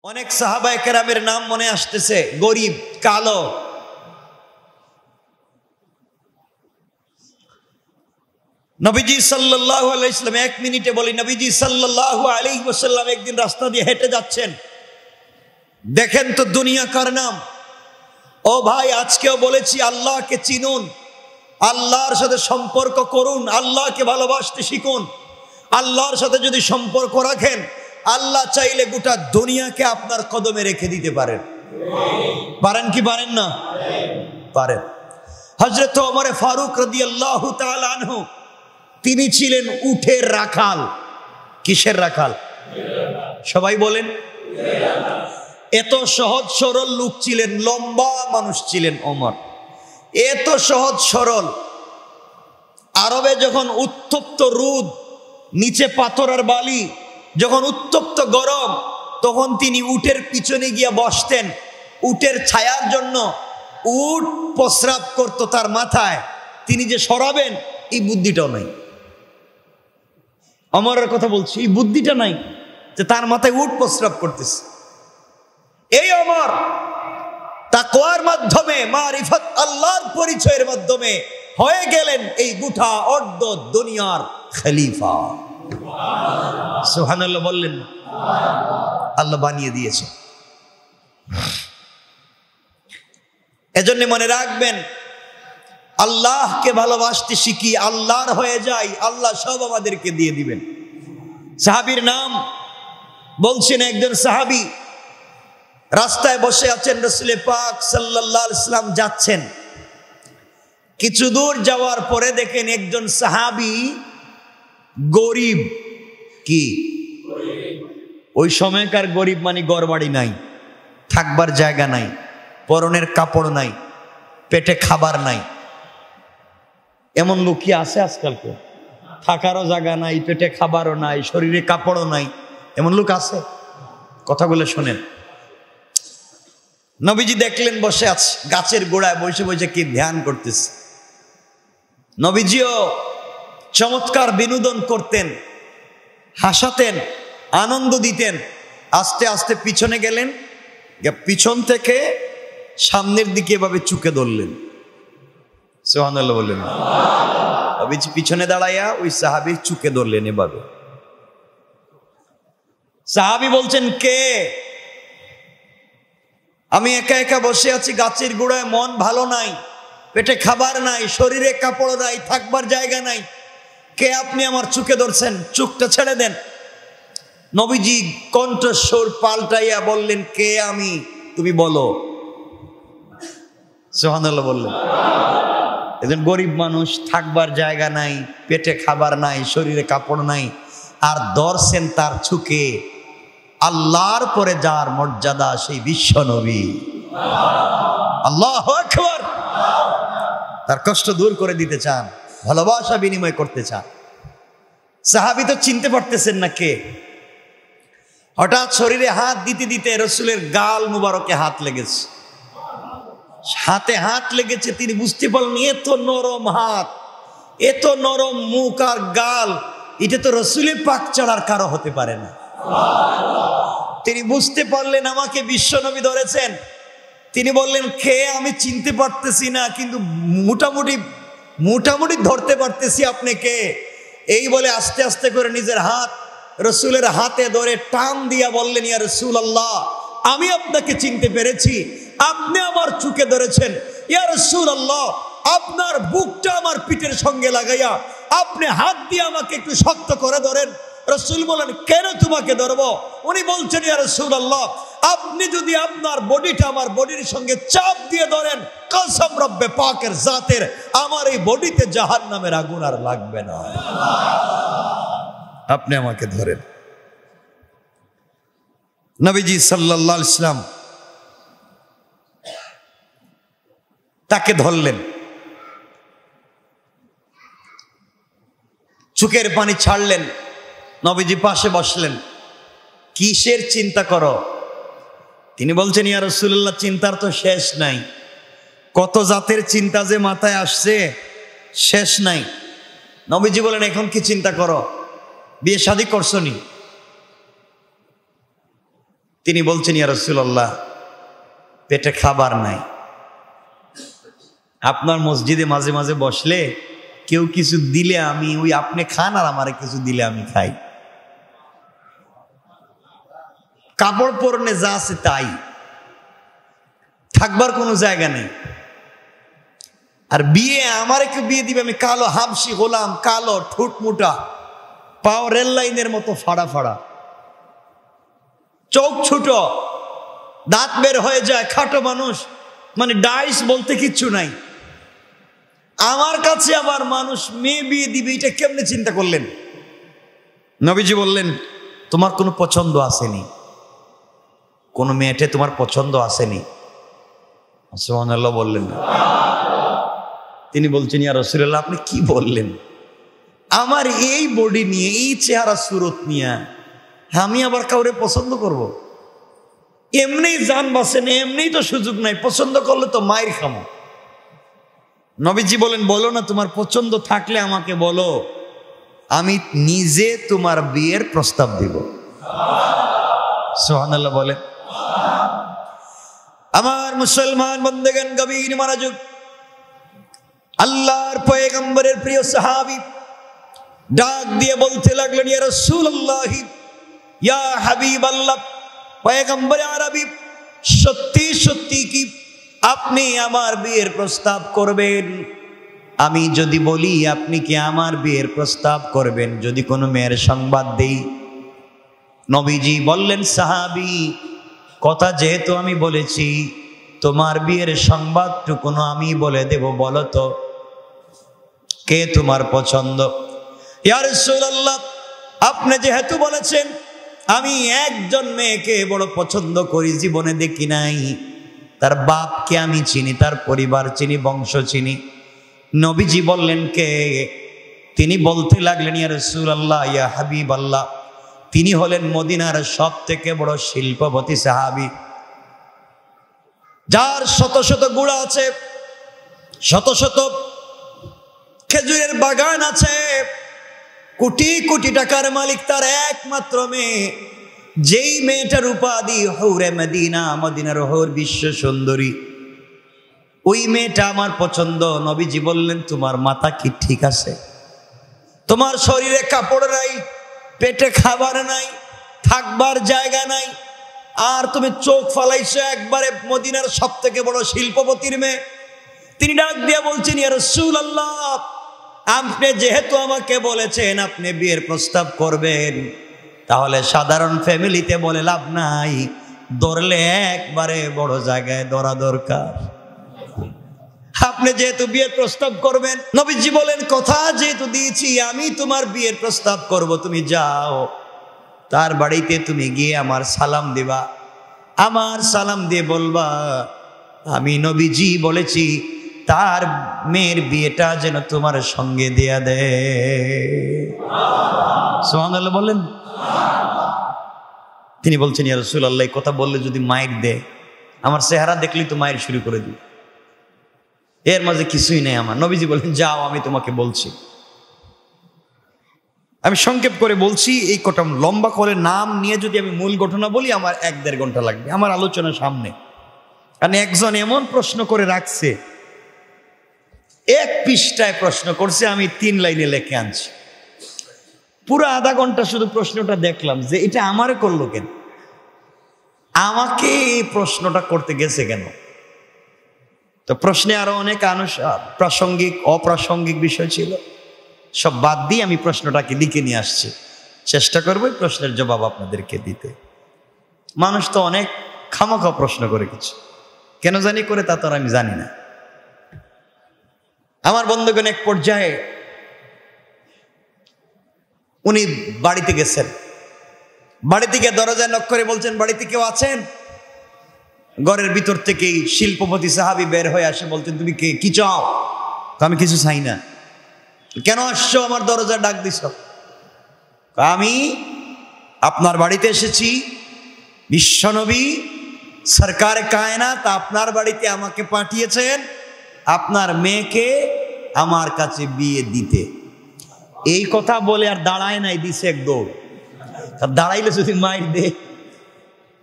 অনেক সাহাবায়ে কেরামের নাম মনে আসতেছে, গরিব, কালো। নবীজি সাল্লাল্লাহু আলাইহি ওয়াসাল্লাম, 1 মিনিটে বলি, নবীজি সাল্লাল্লাহু আলাইহি ওয়াসাল্লাম একদিন রাস্তা দিয়ে হেঁটে যাচ্ছেন। দেখেন তো দুনিয়া কার নাম। ও ভাই, আজকেও বলেছি আল্লাহকে চিনুন, আল্লাহর সাথে সম্পর্ক করুন, আল্লাহকে ভালোবাসতে শিখুন। আল্লাহর সাথে যদি সম্পর্ক রাখেন, আল্লাহ চাইলে গোটা দুনিয়াকে আপনার কদমে রেখে দিতে পারেন। পারেন কি পারেন না? পারেন। হযরত ওমর ফারুক রাদিয়াল্লাহু তাআলা আনহু, তিনি ছিলেন উটের রাখাল। কিসের রাখাল? সবাই বলেন। এত সহজ সরল লোক ছিলেন, লম্বা মানুষ ছিলেন ওমর, এত সহজ সরল। আরবে যখন উত্তপ্ত রোদ, নিচে পাথর আর বালি, যখন উত্তপ্ত গরম, তখন তিনি উটের পিছনে গিয়ে বসতেন। উটের ছায়ার জন্য উট প্রস্রাব করত তার মাথায়, তিনি যে সরাবেন এই বুদ্ধিটাও নাই। ওমরের কথা বলছি, এই বুদ্ধিটা নাই যে তার মাথায় উট প্রস্রাব করতেছে। এই ওমর তাকওয়ার মাধ্যমে, মারিফত, আল্লাহর পরিচয়ের মাধ্যমে হয়ে গেলেন এই গোটা অর্ধ দুনিয়ার খলিফা। সুবহানাল্লাহ বললেন। আল্লাহ বানিয়ে দিয়েছে। এজন্য মনে রাখবেন, আল্লাহকে ভালোবাসতে শিখি, আল্লাহর হয়ে যাই, আল্লাহ সব আমাদেরকে দিয়ে দিবেন। সাহাবীর নাম বলছেন, একজন সাহাবী রাস্তায় বসে আছেন, রাসূল পাক সাল্লাল্লাহু আলাইহি ওয়াসাল্লাম যাচ্ছেন। কিছু দূর যাওয়ার পরে দেখেন একজন সাহাবী গরিব। কি ওই সময়কার গরিব মানে ঘরবাড়ি নাই, থাকবার জায়গা নাই, পরনের কাপড় নাই, পেটে খাবার নাই। এমন লোক কি আছে আজকালকে? থাকারও জায়গা নাই, পেটে খাবারও নাই, শরীরে কাপড়ও নাই, এমন লোক আছে? কথাগুলো শোনেন। নবীজি দেখলেন বসে আছে গাছের গোড়ায়, বসে বসে কি ধ্যান করতেছে। নবীজিও চমৎকার বিনোদন করতেন, হাসাতেন, আনন্দ দিতেন। আস্তে আস্তে পিছনে গেলেন, পিছন থেকে সামনের দিকে এভাবে চুকে ধরলেন। সুবহানাল্লাহ বললেন। নবীজি পিছনে দাঁড়াইয়া ওই সাহাবী চুকে ধরলেন এভাবে। সাহাবী বলছেন, কে? আমি একা একা বসে আছি গাছের গোড়ায়, মন ভালো নাই, পেটে খাবার নাই, শরীরে কাপড় নাই, থাকবার জায়গা নাই, কে আপনি আমার চুকে ধরছেন? চুকটা ছেড়ে দেন। নবীজি কণ্ঠস্বর পাল্টাইয়া বললেন, কে আমি? তুমি বলো। সুবহানাল্লাহ বললেন। একজন গরিব মানুষ, থাকবার জায়গা নাই, পেটে খাবার নাই, শরীরে কাপড় নাই, আর ধরছেন তার চুকে আল্লাহর পরে যার মর্যাদা, সেই বিশ্ব নবী। আল্লাহু আকবার। তার কষ্ট দূর করে দিতে চান, ভালোবাসা বিনিময় করতে চান। সাহাবী তো চিনতে পারতেছেন না কে। হঠাৎ শরীরে হাত দিতে দিতে রাসূলের গাল মুবারকে হাত লেগেছে। হাতে হাত লেগেছে, তিনি বুঝতে পারলেন এত নরম হাত, এত নরম মুখ আর গাল, এটা তো রাসূলের পাক ছাড়ার কারো হতে পারে না। তিনি বুঝতে পারলেন আমাকে বিশ্বনবী ধরেছেন। তিনি বললেন, কে? আমি চিনতে পারতেছি না, কিন্তু মোটামুটি ধরতে পারতেছি আপনি কে। এই বলে আস্তে আস্তে করে নিজের হাত রাসূলের হাতে ধরে টান দিয়া বললেন, ইয়া রাসূলুল্লাহ, আমি আপনাকে চিনতে পেরেছি, আপনি আমার চুকে ধরেছেন। ইয়া রাসূলুল্লাহ, আপনার বুকটা আমার পিঠের সঙ্গে লাগাইয়া আপনি হাত দিয়ে আমাকে একটু শক্ত করে ধরেন। রাসূল বলেন, কেন তোমাকে ধরবো? উনি বলছেন, ইয়া রাসূলুল্লাহ, আপনি যদি আপনার বডিটা আমার বডির সঙ্গে চাপ দিয়ে ধরেন, কসম রব্বে পাকের জাতের, আমার এই বডিতে জাহান্নামের আগুন আর লাগবে না। আপনি আমাকে ধরেন। নবীজি সাল্লাল্লাহু আলাইহি ওয়াসাল্লাম তাকে ধরলেন, চোখের পানি ছাড়লেন। নবীজি পাশে বসলেন। কিসের চিন্তা করো? তিনি বলছেন, ইয়া রাসূলুল্লাহ, চিন্তার তো শেষ নাই, কত জাতের চিন্তা যে মাথায় আসছে, শেষ নাই। নবীজি বলেন, এখন কি চিন্তা করো? বিয়ে শাদী করছো নি? তিনি বলছেন, ইয়া রাসূলুল্লাহ, পেটে খাবার নাই। আপনার মসজিদে মাঝে মাঝে বসলে কেউ কিছু দিলে আমি ওই আপনি খান, আর আমারে কিছু দিলে আমি খাই। কাপড় পরনে যা আছে তাই, থাকবার কোনো জায়গা নেই। আর বিয়ে, আমার কেউ বিয়ে দিবে, আমি কালো হাবশি গোলাম, কালো ঠোঁট মোটা, পাও রেল লাইনের মতো ফাড়া ফাড়া, চোখ ছোট, দাঁত বের হয়ে যায়, খাটো মানুষ, মানে ডাইস বলতে কিচ্ছু নাই। আমার কাছে আবার মানুষ মেয়ে বিয়ে দিবে, এটা কেমনে চিন্তা করলেন? নবীজি বললেন, তোমার কোনো পছন্দ আসেনি? কোনো মেয়েটে তোমার পছন্দ আসেনি? সুবহানাল্লাহ বললেন না। তিনি বলছেন, ইয়া রাসূলুল্লাহ, আপনি কি বললেন? আমার এই বডি নিয়ে, এই চেহারা সুরত নিয়ে আমি আবার কাউরে পছন্দ করব? এমনি জান বাঁচে না, এমনি তো সুযোগ নাই, পছন্দ করলে তো মায়ের খামো। নবীজি বলেন, বলো না, তোমার পছন্দ থাকলে আমাকে বলো, আমি নিজে তোমার বিয়ের প্রস্তাব দিব। সুবহানাল্লাহ বলে। আমার মুসলমান বন্দেগান, গভীর মনোযোগ। আল্লাহর পয়গম্বরের প্রিয় সাহাবী ডাক দিয়ে বলতে লাগলেন, ইয়া রাসূলুল্লাহ, ইয়া হাবিবাল্লাহ, পয়গম্বর আরবি, সত্যি সত্যি কি আপনি আমার বিয়ের প্রস্তাব করবেন? আমি যদি বলি আপনি কি আমার বিয়ের প্রস্তাব করবেন, যদি কোনো মেয়ের সংবাদ দেই? নবীজি বললেন, সাহাবী, কথা যেহেতু আমি বলেছি, তোমার বিয়ের সংবাদটুকুনো আমি বলে দেব, বলো তো কে তোমার পছন্দ? ইয়া রাসূলুল্লাহ, আপনি যেহেতু বলেছেন, আমি একজন মেয়েকে বড় পছন্দ করি, জীবনে দেখি নাই, তার বাপকে আমি চিনি, তার পরিবার চিনি, বংশ চিনি। নবীজি বললেন, কে? তিনি বলতে লাগলেন, ইয়া রাসূলুল্লাহ, ইয়া হাবিবাল্লাহ, তিনি হলেন মদিনার সব থেকে বড় শিল্পপতি সাহাবী, যার শত শত গুড়া আছে, শত শত খেজুরের বাগান আছে, কোটি কোটি টাকার মালিক, তার একমাত্র মেয়ে, যেই মেয়েটার উপাধি হুরে মদিনা, মদিনার হুর, বিশ্ব সুন্দরী, ওই মেয়েটা আমার পছন্দ। নবীজি বললেন, তোমার মাথা কি ঠিক আছে? তোমার শরীরে কাপড় নাই, পেটে খাবার নাই, থাকবার জায়গা নাই, আর তুমি চোখ ফালাইছো একবারে মদিনার সব থেকে বড় শিল্পপতির মেয়ে। তিনি ডাক দিয়ে বলছেন, ইয়া রাসূলুল্লাহ, আপনি যেহেতু আমাকে বলেছেন আপনি বিয়ের প্রস্তাব করবেন, তাহলে সাধারণ ফ্যামিলিতে বলে লাভ নাই, ধরলে একবারে বড় জায়গায় ধরা দরকার। আপনি যেহেতু বিয়ের প্রস্তাব করবেন, নবীজি বলেন, কথা যেহেতু দিয়েছি, আমি তোমার বিয়ের প্রস্তাব করব, তুমি যাও, তার বাড়িতে তুমি গিয়ে আমার সালাম দিবা, আমার সালাম দিয়ে বলবা, আমি নবীজি বলেছি তার মেয়ের বিয়েটা যেন তোমার সঙ্গে দেয়া দেয়। সুবহানাল্লাহ বলেন। তিনি বলছেন, ইয়া রাসূলুল্লাহ, এই কথা বললে যদি মায়ের দেয়, আমার চেহারা দেখলেই তো মায়ের শুরু করে দিই, এর মাঝে কিছুই নেই আমার। নবীজি বলেন, যাও, আমি তোমাকে বলছি। আমি সংক্ষেপ করে বলছি, এই কটা লম্বা করে নাম নিয়ে যদি আমি মূল ঘটনা বলি, আমার 1-1.5 ঘন্টা লাগবে আমার আলোচনার সামনে। কারণ একজন এমন প্রশ্ন করে রাখছে, 1 পৃষ্ঠায় প্রশ্ন করছে, আমি 3 লাইনে লিখে আনছি। পুরো আধা ঘন্টা শুধু প্রশ্নটা দেখলাম যে এটা আমারে করলো কেন, আমাকে এই প্রশ্নটা করতে গেছে কেন। তো প্রশ্নে আরো অনেক প্রাসঙ্গিক অপ্রাসঙ্গিক বিষয় ছিল, সব বাদ দিয়ে আমি প্রশ্নটাকে লিখে নিয়ে আসছি, চেষ্টা করবো এই প্রশ্নের জবাব আপনাদেরকে দিতে। মানুষ তো অনেক খামোখা প্রশ্ন করে, কিছু কেন জানি করে তা তো আমি জানি না। আমার বন্ধুগণ, এক পর্যায়ে উনি বাড়িতে গেছেন, বাড়ি থেকে দরজায় নক করে বলছেন, বাড়িতে কেউ আছেন? ঘরের ভিতর থেকেই শিল্পপতি সাহাবী বের হয়ে আসে, বলতেন, তুমি কে, কি চাও? তো আমি কিছু চাই না। কেন আসছো আমার দরজা ডাক দিছ? আমি আপনার বাড়িতে এসেছি, বিশ্বনবী সরকার কায়নাত আপনার বাড়িতে আমাকে পাঠিয়েছেন আপনার মেয়েকে আমার কাছে বিয়ে দিতে। এই কথা বলে আর দাঁড়ায় নাই, দিছে এক দৌড়। দাঁড়াইলে যদি মাইর দে,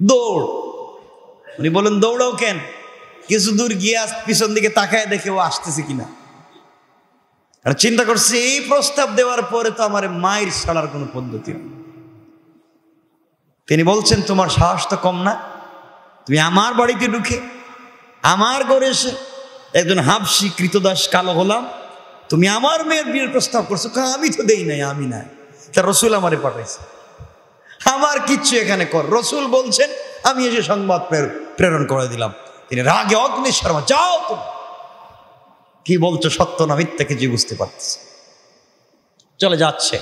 দৌড়। উনি বলেন দৌড়াও কেন? কিছু দূর গিয়ে পিছন দিকে তাকায় দেখে ও আসতেছে কিনা। আর চিন্তা করছে এই প্রস্তাব দেওয়ার পরে তো আমার মায়ের ছাড়ার কোনো পদ্ধতি নেই। তিনি বলছেন তোমার সাহস তো কম না, তুমি আমার বাড়িতে ঢুকে আমার ঘরে এসে একজন হাবশি কৃতদাস কালো গোলাম তুমি আমার মেয়ের বিয়ের প্রস্তাব করছো। আমি তো দেই নাই, আমি নাই, তা রসুল আমারে পাঠাইছে, আমার কিচ্ছু এখানে কর। রসুল বলছেন আমি এসে সংবাদ প্রেরণ করে দিলাম। তিনি রাগে অগ্নিশর্মা, যাও তুমি, কি বলছো সত্য না মিথ্যা কিছু বুঝতে পারতেছে, চলে যাচ্ছে।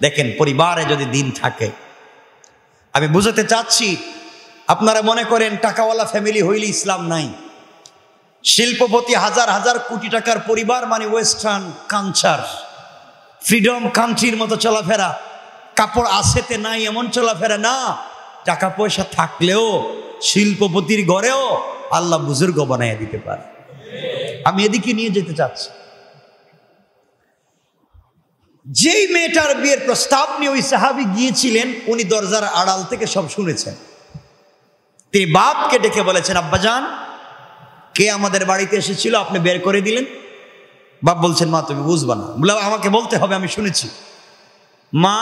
দেখেন পরিবারে যদি দিন থাকে, আমি বুঝাতে চাচ্ছি আপনারা মনে করেন টাকাওয়ালা ফ্যামিলি হইলে ইসলাম নাই। শিল্পপতি হাজার হাজার কোটি টাকার পরিবার মানে ওয়েস্টার্ন কালচার, ফ্রিডম কান্ট্রির মতো চলাফেরা, কাপড় আছেতে নাই এমন চলাফেরা না। টাকা পয়সা থাকলেও শিল্পপতির ঘরেও আল্লাহ বুজুর্গ বানাইয়া দিতে পারে। আমি এদিকে নিয়ে যেতে চাচ্ছি। যেই মেয়েটার বিয়ের প্রস্তাব নিয়ে ওই সাহাবী গিয়েছিলেন, উনি দরজার আড়াল থেকে সব শুনেছেন। তিনি বাপকে ডেকে বলেছেন, আব্বাজান কে আমাদের বাড়িতে এসেছিল, আপনি বের করে দিলেন। বাপ বলছেন, মা তুমি বুঝবা না, বলে আমাকে বলতে হবে, আমি শুনেছি। মা,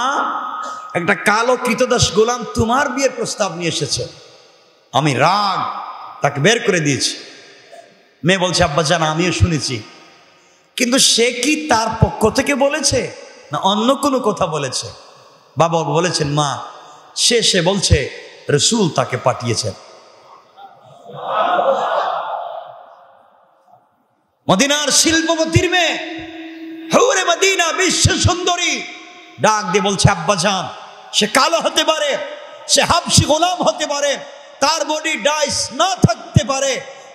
একটা কালো কৃতদাস গোলাম তোমার বিয়ের প্রস্তাব নিয়ে এসেছে। আমি রাগ তাকে বের করে দিয়েছি। মেয়ে বলছে, আব্বাজান আমিও শুনেছি, কিন্তু সে কি তার পক্ষ থেকে বলেছে না অন্য কোনো কথা বলেছে? বাবা বলেছেন, মা সে বলছে রসুল তাকে পাঠিয়েছেন। মদিনার শিল্পপতির মেয়ে, হুরে মদিনা, বিশ্ব সুন্দরী, ডাক দিয়ে বলছে, আব্বাজান সে কালো হতে পারে, সে হাবশি গোলাম হতে পারে, তার বডি ডাইস না থাকতে পারে,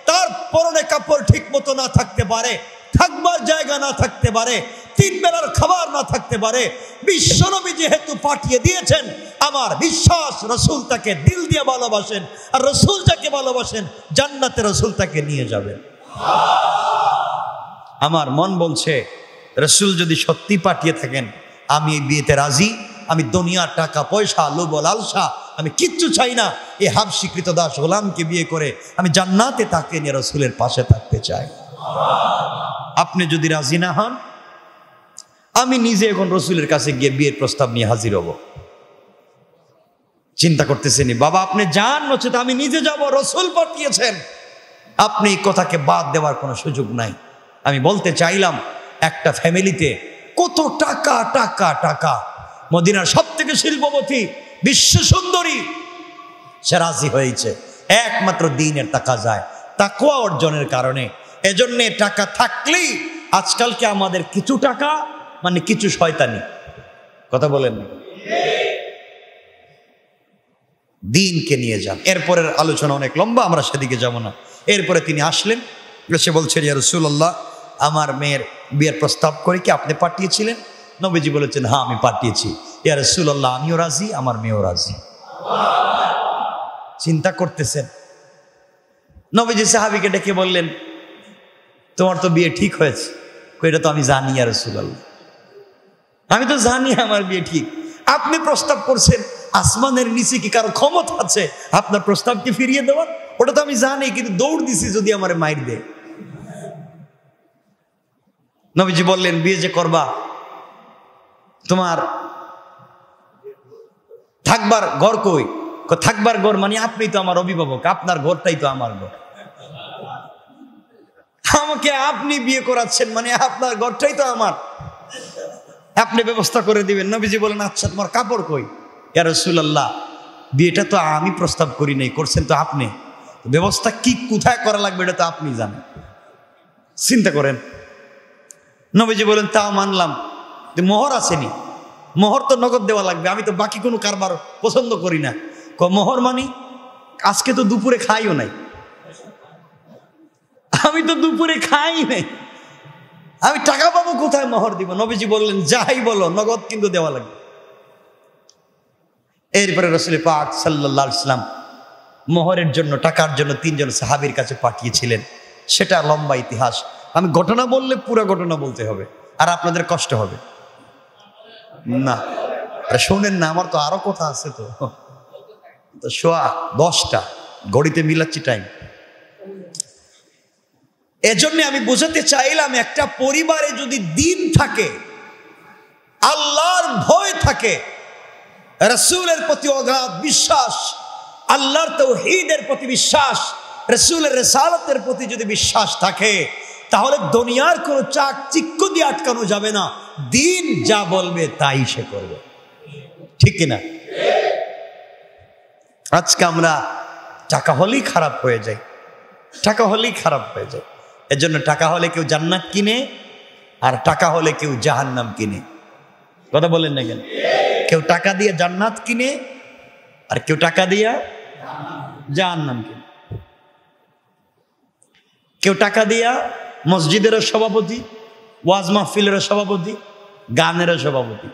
তার পরনে কাপড় ঠিক মতো না থাকতে পারে, থাকবার জায়গা না থাকতে পারে, 3 বেলার খাবার না থাকতে পারে, বিশ্বনবী যেহেতু পাঠিয়ে দিয়েছেন, আমার বিশ্বাস রসুল তাকে দিল দিয়ে ভালোবাসেন, আর রসুল যাকে ভালোবাসেন জান্নাতে রসুল তাকে নিয়ে যাবেন। আমার মন বলছে রসুল যদি সত্যি পাঠিয়ে থাকেন, আমি এই বিয়েতে রাজি। আমি দুনিয়ার টাকা পয়সা লোভ লালসা আমি কিচ্ছু চাই না। এই হাবশি কৃতদাস গোলামকে বিয়ে করে আমি জান্নাতে তাকে নিয়ে রসুলের পাশে থাকতে চাই। আপনি যদি রাজি না হন, আমি নিজে এখন রসুলের কাছে গিয়ে বিয়ের প্রস্তাব নিয়ে হাজির হব। চিন্তা করতেছেনি বাবা, আপনি যান, নচেত আমি নিজে যাব, রসুল পাঠিয়েছেন। আপনি এই কথাকে বাদ দেওয়ার কোনো সুযোগ নাই। আমি বলতে চাইলাম, একটা ফ্যামিলিতে কত টাকা টাকা টাকা, মদিনার সব থেকে শিল্পপতি, বিশ্ব সুন্দরী, সে রাজি হয়েছে একমাত্র দ্বীনের টাকা যায়, তাকওয়া অর্জনের কারণে। এজন্যে টাকা থাকলেই আজকালকে আমাদের কিছু টাকা মানে কিছু শয়তানি, কথা বলেন, দ্বীনকে নিয়ে যান। এরপরের আলোচনা অনেক লম্বা, আমরা সেদিকে যাব না। এরপরে তিনি আসলেন, সে বলছেন, ইয়া রাসূলুল্লাহ আমার মেয়ের বিয়ের প্রস্তাব করে কি আপনি পাঠিয়েছিলেন? নবীজি বলেছেন, হ্যাঁ আমি পাঠিয়েছি। ইয়া রাসূলুল্লাহ আমিও রাজি, আমার মেয়েও রাজি। চিন্তা করতেছেন, নবীজি সাহাবীকে ডেকে বললেন, তোমার তো বিয়ে ঠিক হয়েছে। এটা তো আমি জানি ইয়া রাসূলুল্লাহ, আমি তো জানি আমার বিয়ে ঠিক। আপনি প্রস্তাব করছেন, আসমানের নিচে কি কারো ক্ষমতা আছে আপনার প্রস্তাবকে ফিরিয়ে দেওয়ার? ওটা তো আমি জানি, কিন্তু দৌড় দিছি যদি আমারে মাইর দেয়। নবীজি বললেন, বিয়ে যে করবা, তোমার থাকবার ঘর কই? থাকবার ঘর মানে আপনি তো আমার অভিভাবক, আপনার ঘরটাই তো আমার ঘর। আমাকে আপনি বিয়ে করাচ্ছেন মানে আপনার ঘরটাই তো আমার, আপনি ব্যবস্থা করে দিবেন। নবীজি বলেন, আচ্ছা তোমার কাপড় কই? ইয়া রাসূলুল্লাহ বিয়েটা তো আমি প্রস্তাব করি নাই, করছেন তো আপনি, ব্যবস্থা কি কোথায় করা লাগবে এটা তো আপনি জানেন। চিন্তা করেন। নবীজি বলেন, তা মানলাম, মোহর আসেনি, মোহর তো নগদ দেওয়া লাগবে, আমি তো বাকি কোনো কারবার পছন্দ করি না। মোহর মানি আজকে তো দুপুরে খাইও নাই, আমি তো দুপুরে খাই নাই, আমি টাকা পাবো কোথায়, মোহর দিব? নবীজি বললেন, যাই বলো নগদ কিন্তু দেওয়া লাগবে। এরপরে রাসূল পাক সাল্লাল্লাহু আলাইহি ওয়াসাল্লাম মোহরের জন্য, টাকার জন্য 3 জন সাহাবীর কাছে পাঠিয়েছিলেন। সেটা লম্বা ইতিহাস, আমি ঘটনা বললে পুরো ঘটনা বলতে হবে, আর আপনাদের কষ্ট হবে না। আরে শোনেন না, আমার তো আরো কথা আছে। তো তো সোয়া 10টা, ঘড়িতে মিলাচ্ছি টাইম। এজন্য আমি বোঝাতে চাইলাম, একটা পরিবারে যদি দিন থাকে, আল্লাহর ভয় থাকে, রাসূলের প্রতি অগাধ বিশ্বাস, আল্লাহর তাওহীদের প্রতি বিশ্বাস, রাসূলের রিসালাতের প্রতি যদি বিশ্বাস থাকে, তাহলে দুনিয়ার কোনো চাকচিক্য দিয়ে আটকানো যাবে না। দিন যা বলবে তাই সে করবে, ঠিক কিনা? আজকে আমরা টাকা হলেই খারাপ হয়ে যাই, টাকা হলেই খারাপ হয়ে যায়। এর জন্য টাকা হলে কেউ জান্নাত কিনে, আর টাকা হলে কেউ জাহান্নাম কিনে। কথা বলেন না কেন? কেউ টাকা দিয়ে জান্নাত কিনে, আর কেউ টাকা দিয়ে জাহান্নাম কিনে। কেউ টাকা দিয়া মসজিদেরও সভাপতি, ওয়াজ মাহফিলেরও সভাপতি, গানেরও সভাপতি,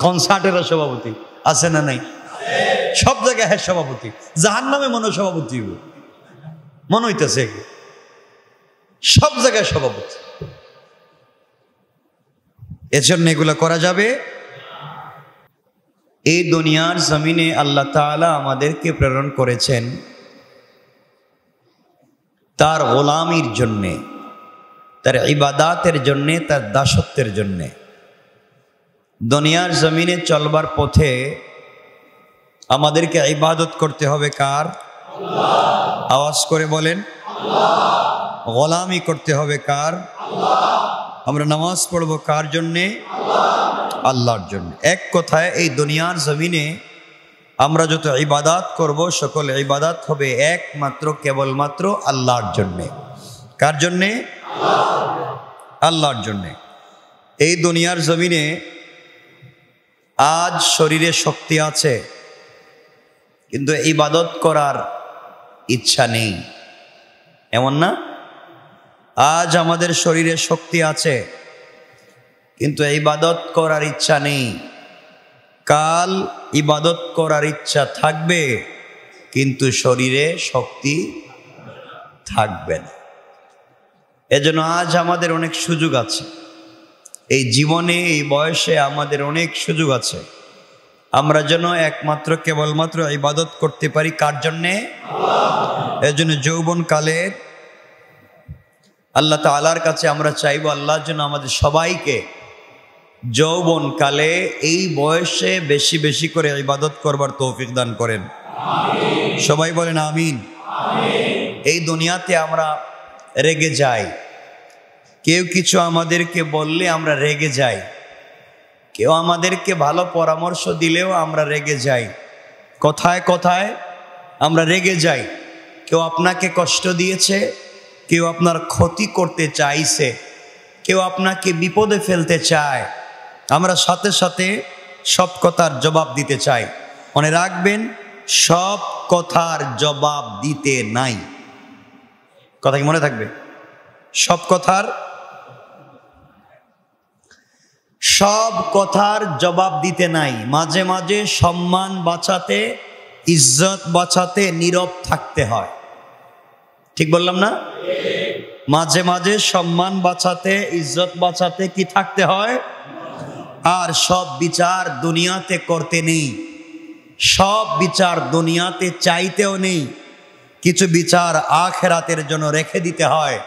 কনসার্টেরও সভাপতি, আছে না নাই? সব জায়গায় হ্যাঁ সভাপতি। জাহান্নামে মনে সভাপতি মনে হইতেছে, সব জায়গায় সভাপতি। এজন্য এগুলো করা যাবে। এই দুনিয়ার জমিনে আল্লাহ তাআলা আমাদেরকে প্রেরণ করেছেন তার গোলামির জন্যে, তার ইবাদাতের জন্যে, তার দাসত্বের জন্যে। দুনিয়ার জমিনে চলবার পথে আমাদেরকে ইবাদত করতে হবে কার? আল্লাহ। আওয়াজ করে বলেন আল্লাহ। গোলামি করতে হবে কার? আল্লাহ। আমরা নামাজ পড়বো কার জন্যে? আল্লাহ। আল্লাহর জন্য। এক কথায় এই দুনিয়ার জমিনে আমরা যত ইবাদত করব, সকল ইবাদত হবে একমাত্র কেবলমাত্র আল্লাহর জন্যে। কার জন্যে? আল্লাহর জন্যে। এই দুনিয়ার জমিনে আজ শরীরে শক্তি আছে, কিন্তু ইবাদত করার ইচ্ছা নেই, এমন না? আজ আমাদের শরীরে শক্তি আছে, কিন্তু ইবাদত করার ইচ্ছা নেই। কাল ইবাদত করার ইচ্ছা থাকবে, কিন্তু শরীরে শক্তি থাকবে না। এজন্য আজ আমাদের অনেক সুযোগ আছে, এই জীবনে, এই বয়সে আমাদের অনেক সুযোগ আছে। আমরা যেন একমাত্র কেবলমাত্র ইবাদত করতে পারি কার জন্যে? আল্লাহ। এজন্য যৌবনকালের আল্লাহ তাআলার কাছে আমরা চাইব, আল্লাহ যেন আমাদের সবাইকে যৌবনকালে এই বয়সে বেশি বেশি করে ইবাদত করবার তৌফিক দান করেন। আমিন। সবাই বলেন আমিন। আমিন। এই দুনিয়াতে আমরা রেগে যাই, কেউ কিছু আমাদেরকে বললে আমরা রেগে যাই, কেউ আমাদেরকে ভালো পরামর্শ দিলেও আমরা রেগে যাই, কথায় কথায় আমরা রেগে যাই। কেউ আপনাকে কষ্ট দিয়েছে, কেউ আপনার ক্ষতি করতে চাইছে, কেউ আপনাকে বিপদে ফেলতে চায়, আমরা সাথে সাথে সব কথার জবাব দিতে চাই। মনে রাখবেন, সব কথার জবাব দিতে নাই। কথা কি মনে থাকবে? সব কথার জবাব দিতে নাই। মাঝে মাঝে সম্মান বাঁচাতে, ইজ্জত বাঁচাতে নীরব থাকতে হয়, ঠিক বললাম না? মাঝে মাঝে সম্মান বাঁচাতে, ইজ্জত বাঁচাতে কি থাকতে হয়? আর সব বিচার দুনিয়াতে করতে নেই, সব বিচার দুনিয়াতে চাইতেও নেই। কিছু বিচার আখিরাতের জন্য রেখে দিতে হয়,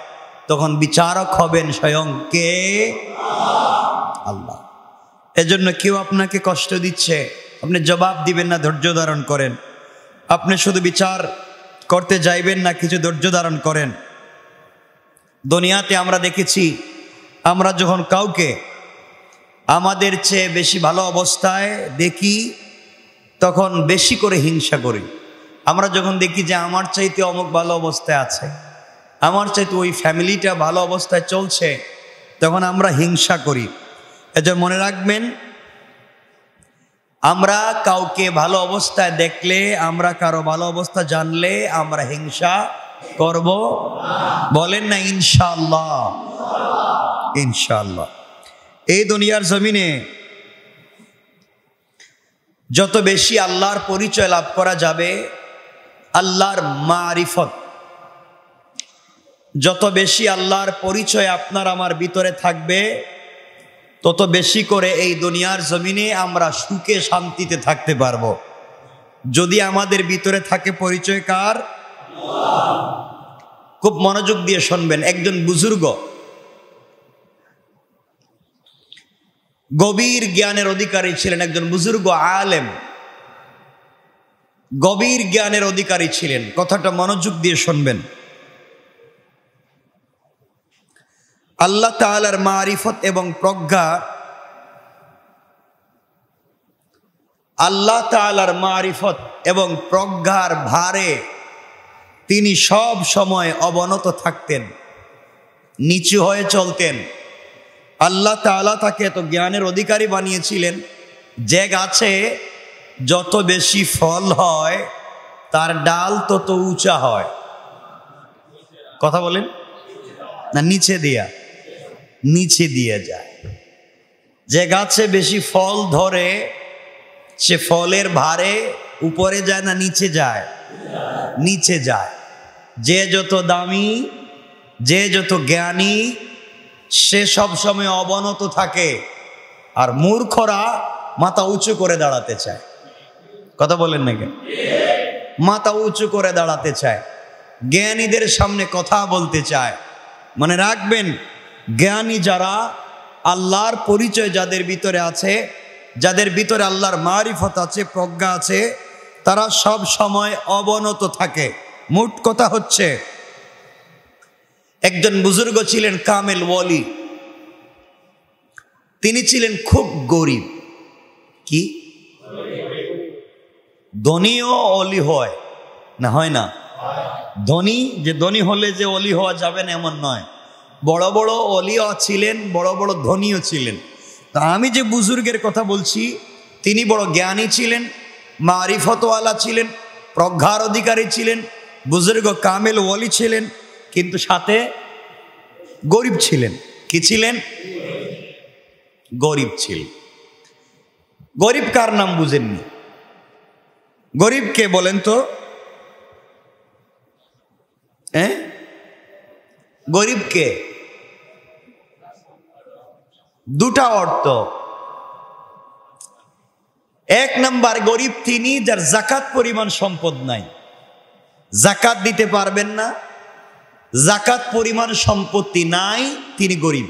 তখন বিচারক হবেন স্বয়ং কে? আল্লাহ। এজন্য কেউ আপনাকে কষ্ট দিচ্ছে, আপনি জবাব দিবেন না, ধৈর্য ধারণ করেন। আপনি শুধু বিচার করতে যাইবেন না, কিছু ধৈর্য ধারণ করেন। দুনিয়াতে আমরা দেখেছি, আমরা যখন কাউকে আমাদের চেয়ে বেশি ভালো অবস্থায় দেখি, তখন বেশি করে হিংসা করি। আমরা যখন দেখি যে আমার চাইতে অমুক ভালো অবস্থায় আছে, আমার চাইতে ওই ফ্যামিলিটা ভালো অবস্থায় চলছে, তখন আমরা হিংসা করি। এজন্য মনে রাখবেন, আমরা কাউকে ভালো অবস্থায় দেখলে, আমরা কারো ভালো অবস্থা জানলে আমরা হিংসা করব? বলেন না ইনশাআল্লাহ? ইনশাআল্লাহ। এই দুনিয়ার জমিনে যত বেশি আল্লাহর পরিচয় লাভ করা যাবে, আল্লাহর মারিফত, যত বেশি আল্লাহর পরিচয় আপনার আমার ভিতরে থাকবে, তত বেশি করে এই দুনিয়ার জমিনে আমরা সুখে শান্তিতে থাকতে পারবো। যদি আমাদের ভিতরে থাকে পরিচয় কার? খুব মনোযোগ দিয়ে শুনবেন। একজন বুজুর্গ গভীর জ্ঞানের অধিকারী ছিলেন, একজন বুজুর্গ আলেম গভীর জ্ঞানের অধিকারী ছিলেন। কথাটা মনোযোগ দিয়ে শুনবেন। আল্লাহ তাআলার মারিফত এবং প্রজ্ঞা, আল্লাহ তাআলার মারিফত এবং প্রজ্ঞার ভারে তিনি সব সময় অবনত থাকতেন, নিচু হয়ে চলতেন। আল্লাহ তাআলা তাকে এত জ্ঞানের অধিকারী বানিয়েছিলেন যে গাছে যত বেশি ফল হয় তার ডাল তত উঁচা হয়। কথা বলেন না? নিচে দিয়ে যায়। যে গাছে বেশি ফল ধরে সে ফলের ভারে উপরে যায় না নিচে যায়? নিচে যায়। যে যত দামি, যে যত জ্ঞানী, সে সব সময় অবনত থাকে, আর মূর্খরা মাথা উঁচু করে দাঁড়াতে চায়। কথা বলেন না কেন? মাথা উঁচু করে দাঁড়াতে চায়, জ্ঞানীদের সামনে কথা বলতে চায়। মনে রাখবেন, জ্ঞানী যারা, আল্লাহর পরিচয় যাদের ভিতরে আছে, যাদের ভিতরে আল্লাহর মারিফত আছে, প্রজ্ঞা আছে, তারা সব সময় অবনত থাকে। মোট কথা হচ্ছে, একজন বুজুর্গ ছিলেন কামেল ওয়ালি। তিনি ছিলেন খুব গরিব। কি ধনীও অলি হয় না? হয় না? ধনী যে ধনী হলে যে অলি হওয়া যাবে না এমন নয়। বড় বড় অলিও ছিলেন, বড় বড় ধনীও ছিলেন। তা আমি যে বুজুর্গের কথা বলছি, তিনি বড় জ্ঞানী ছিলেন, মারিফতওয়ালা ছিলেন, প্রজ্ঞার অধিকারী ছিলেন, বুজুর্গ কামেল ওয়ালি ছিলেন, কিন্তু সাথে গরিব ছিলেন। কি ছিলেন? গরিব ছিলেন। গরিব কার নাম বুঝেননি? গরিব কে বলেন তো? গরিব কে? দুটা অর্থ। এক নাম্বার, গরিব তিনি যার জাকাত পরিমাণ সম্পদ নাই, জাকাত দিতে পারবেন না, জাকাত পরিমাণ সম্পত্তি নাই, তিনি গরিব।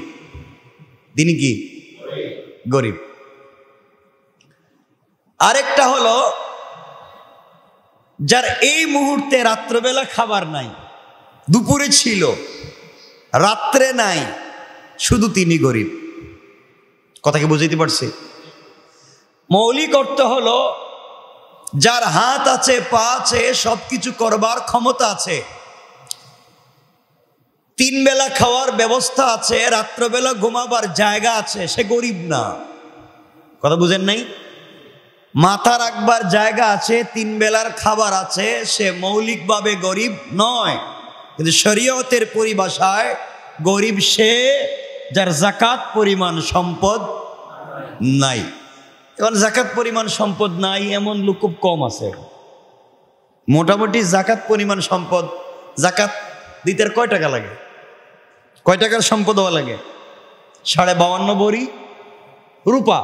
তিনি কি? গরিব। আরেকটা হলো, যার এই মুহূর্তে রাত্রবেলা খাবার নাই, দুপুরে ছিল, রাত্রে নাই, শুধু তিনি গরিব। কথা কি বুঝাইতে পারছি? মৌলিক অর্থ হলো, যার হাত আছে, পা আছে, সবকিছু করবার ক্ষমতা আছে, তিন বেলা খাওয়ার ব্যবস্থা আছে, রাত্রবেলা ঘুমাবার জায়গা আছে, সে গরিব না। কথা বুঝেন নাই? মাথা রাখবার জায়গা আছে, তিন বেলার খাবার আছে, সে মৌলিকভাবে গরিব নয়। কিন্তু শরীয়তের পরিভাষায় গরিব সে যার জাকাত পরিমাণ সম্পদ নাই। এখন জাকাত পরিমাণ সম্পদ নাই এমন লোক খুব কম আছে। মোটামুটি জাকাত পরিমাণ সম্পদ, জাকাত দিতে কয় টাকা লাগে? কয় টাকার সম্পদ হওয়া লাগে? 52.5 ভরি রূপা।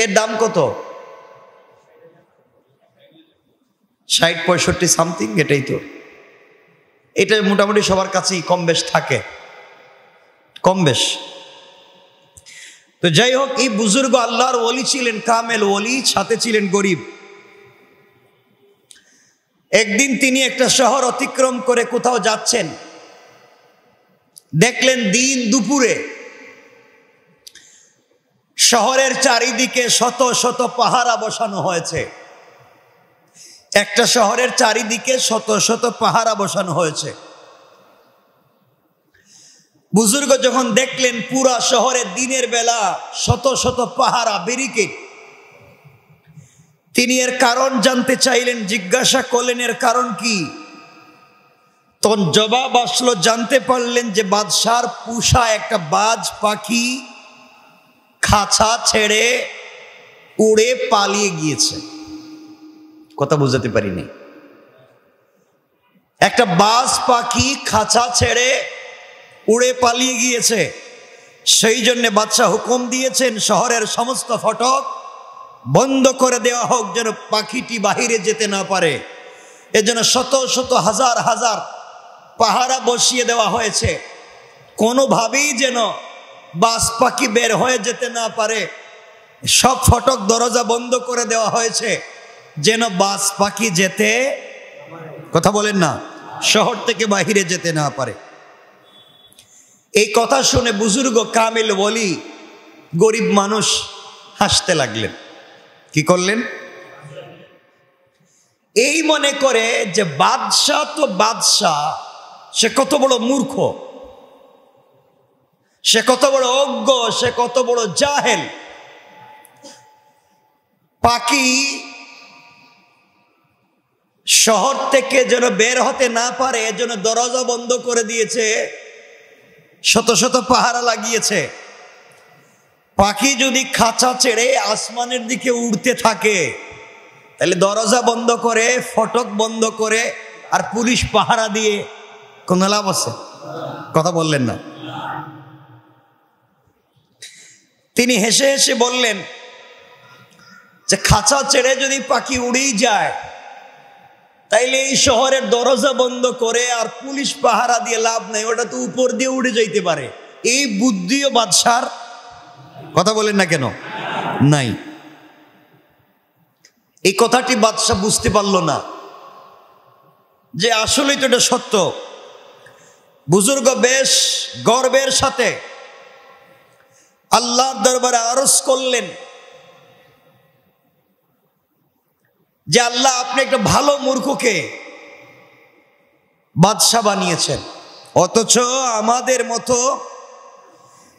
এর দাম কত? 60-65 সামথিং। এটাই তো, এটা মোটামুটি সবার কাছেই কম বেশ থাকে, কম বেশ। তো যাই হোক, এই বুজুর্গ আল্লাহর ওলি ছিলেন, কামেল ওলি, সাথে ছিলেন গরিব। একদিন তিনি একটা শহর অতিক্রম করে কোথাও যাচ্ছেন, দেখলেন দিন দুপুরে শহরের চারিদিকে শত শত পাহারা বসানো হয়েছে। একটা শহরের চারিদিকে শত শত পাহারা বসানো হয়েছে। বুজুর্গ যখন দেখলেন পুরা শহরে দিনের বেলা শত শত পাহারা, ব্যারিকেড, তিনি এর কারণ জানতে চাইলেন, জিজ্ঞাসা করলেন এর কারণ কি? তখন জবাব আসলো, জানতে পারলেন যে বাদশার পোষা একটা বাজ পাখি খাঁচা ছেড়ে উড়ে পালিয়ে গিয়েছে। কথা বুঝাতে পারিনি? একটা বাজ পাখি খাঁচা ছেড়ে উড়ে পালিয়ে গিয়েছে। সেই জন্য বাদশা হুকুম দিয়েছেন, শহরের সমস্ত ফটক বন্ধ করে দেওয়া হোক, যেন পাখিটি বাহিরে যেতে না পারে। এজন্য শত শত হাজার হাজার পাহারা বসিয়ে দেওয়া হয়েছে, কোনোভাবেই যেন বাজ পাখি বের হয়ে যেতে না পারে। সব ফটক দরজা বন্ধ করে দেওয়া হয়েছে, যেন বাজ পাখি যেতে, কথা বলেন না, শহর থেকে বাহিরে যেতে না পারে। এই কথা শুনে বুজুর্গ কামিল ওলি গরিব মানুষ হাসতে লাগলেন। কি করলেন? এই মনে করে যে বাদশাহ তো বাদশাহ, সে কত বড় মূর্খ, সে কত বড় অজ্ঞ, সে কত বড় জাহেল। পাখি শহর থেকে যেন বের হতে না পারে এজন্য দরজা বন্ধ করে দিয়েছে, শত শত পাহারা লাগিয়েছে। পাখি যদি খাঁচা ছেড়ে আসমানের দিকে উড়তে থাকে, তাহলে দরজা বন্ধ করে, ফটক বন্ধ করে আর পুলিশ পাহারা দিয়ে কোনো লাভ আছে? কথা বললেন না। তিনি হেসে হেসে বললেন যে খাঁচা ছেড়ে যদি পাখি উড়েই যায়, তাইলে এই শহরের দরজা বন্ধ করে আর পুলিশ পাহারা দিয়ে লাভ নাই, ওটা তো উপর দিয়ে উড়ে যাইতে পারে। এই বুদ্ধিও বাদশার, কথা বলেন না কেন, নাই। এই কথাটি বাদশা বুঝতে পারল না যে আসলেই তো এটা সত্য। বুজুর্গ বেশ গর্বের সাথে আল্লাহর দরবারে আরজ করলেন যে আল্লাহ, আপনি একটা ভালো মূর্খকে বাদশা বানিয়েছেন, অথচ আমাদের মতো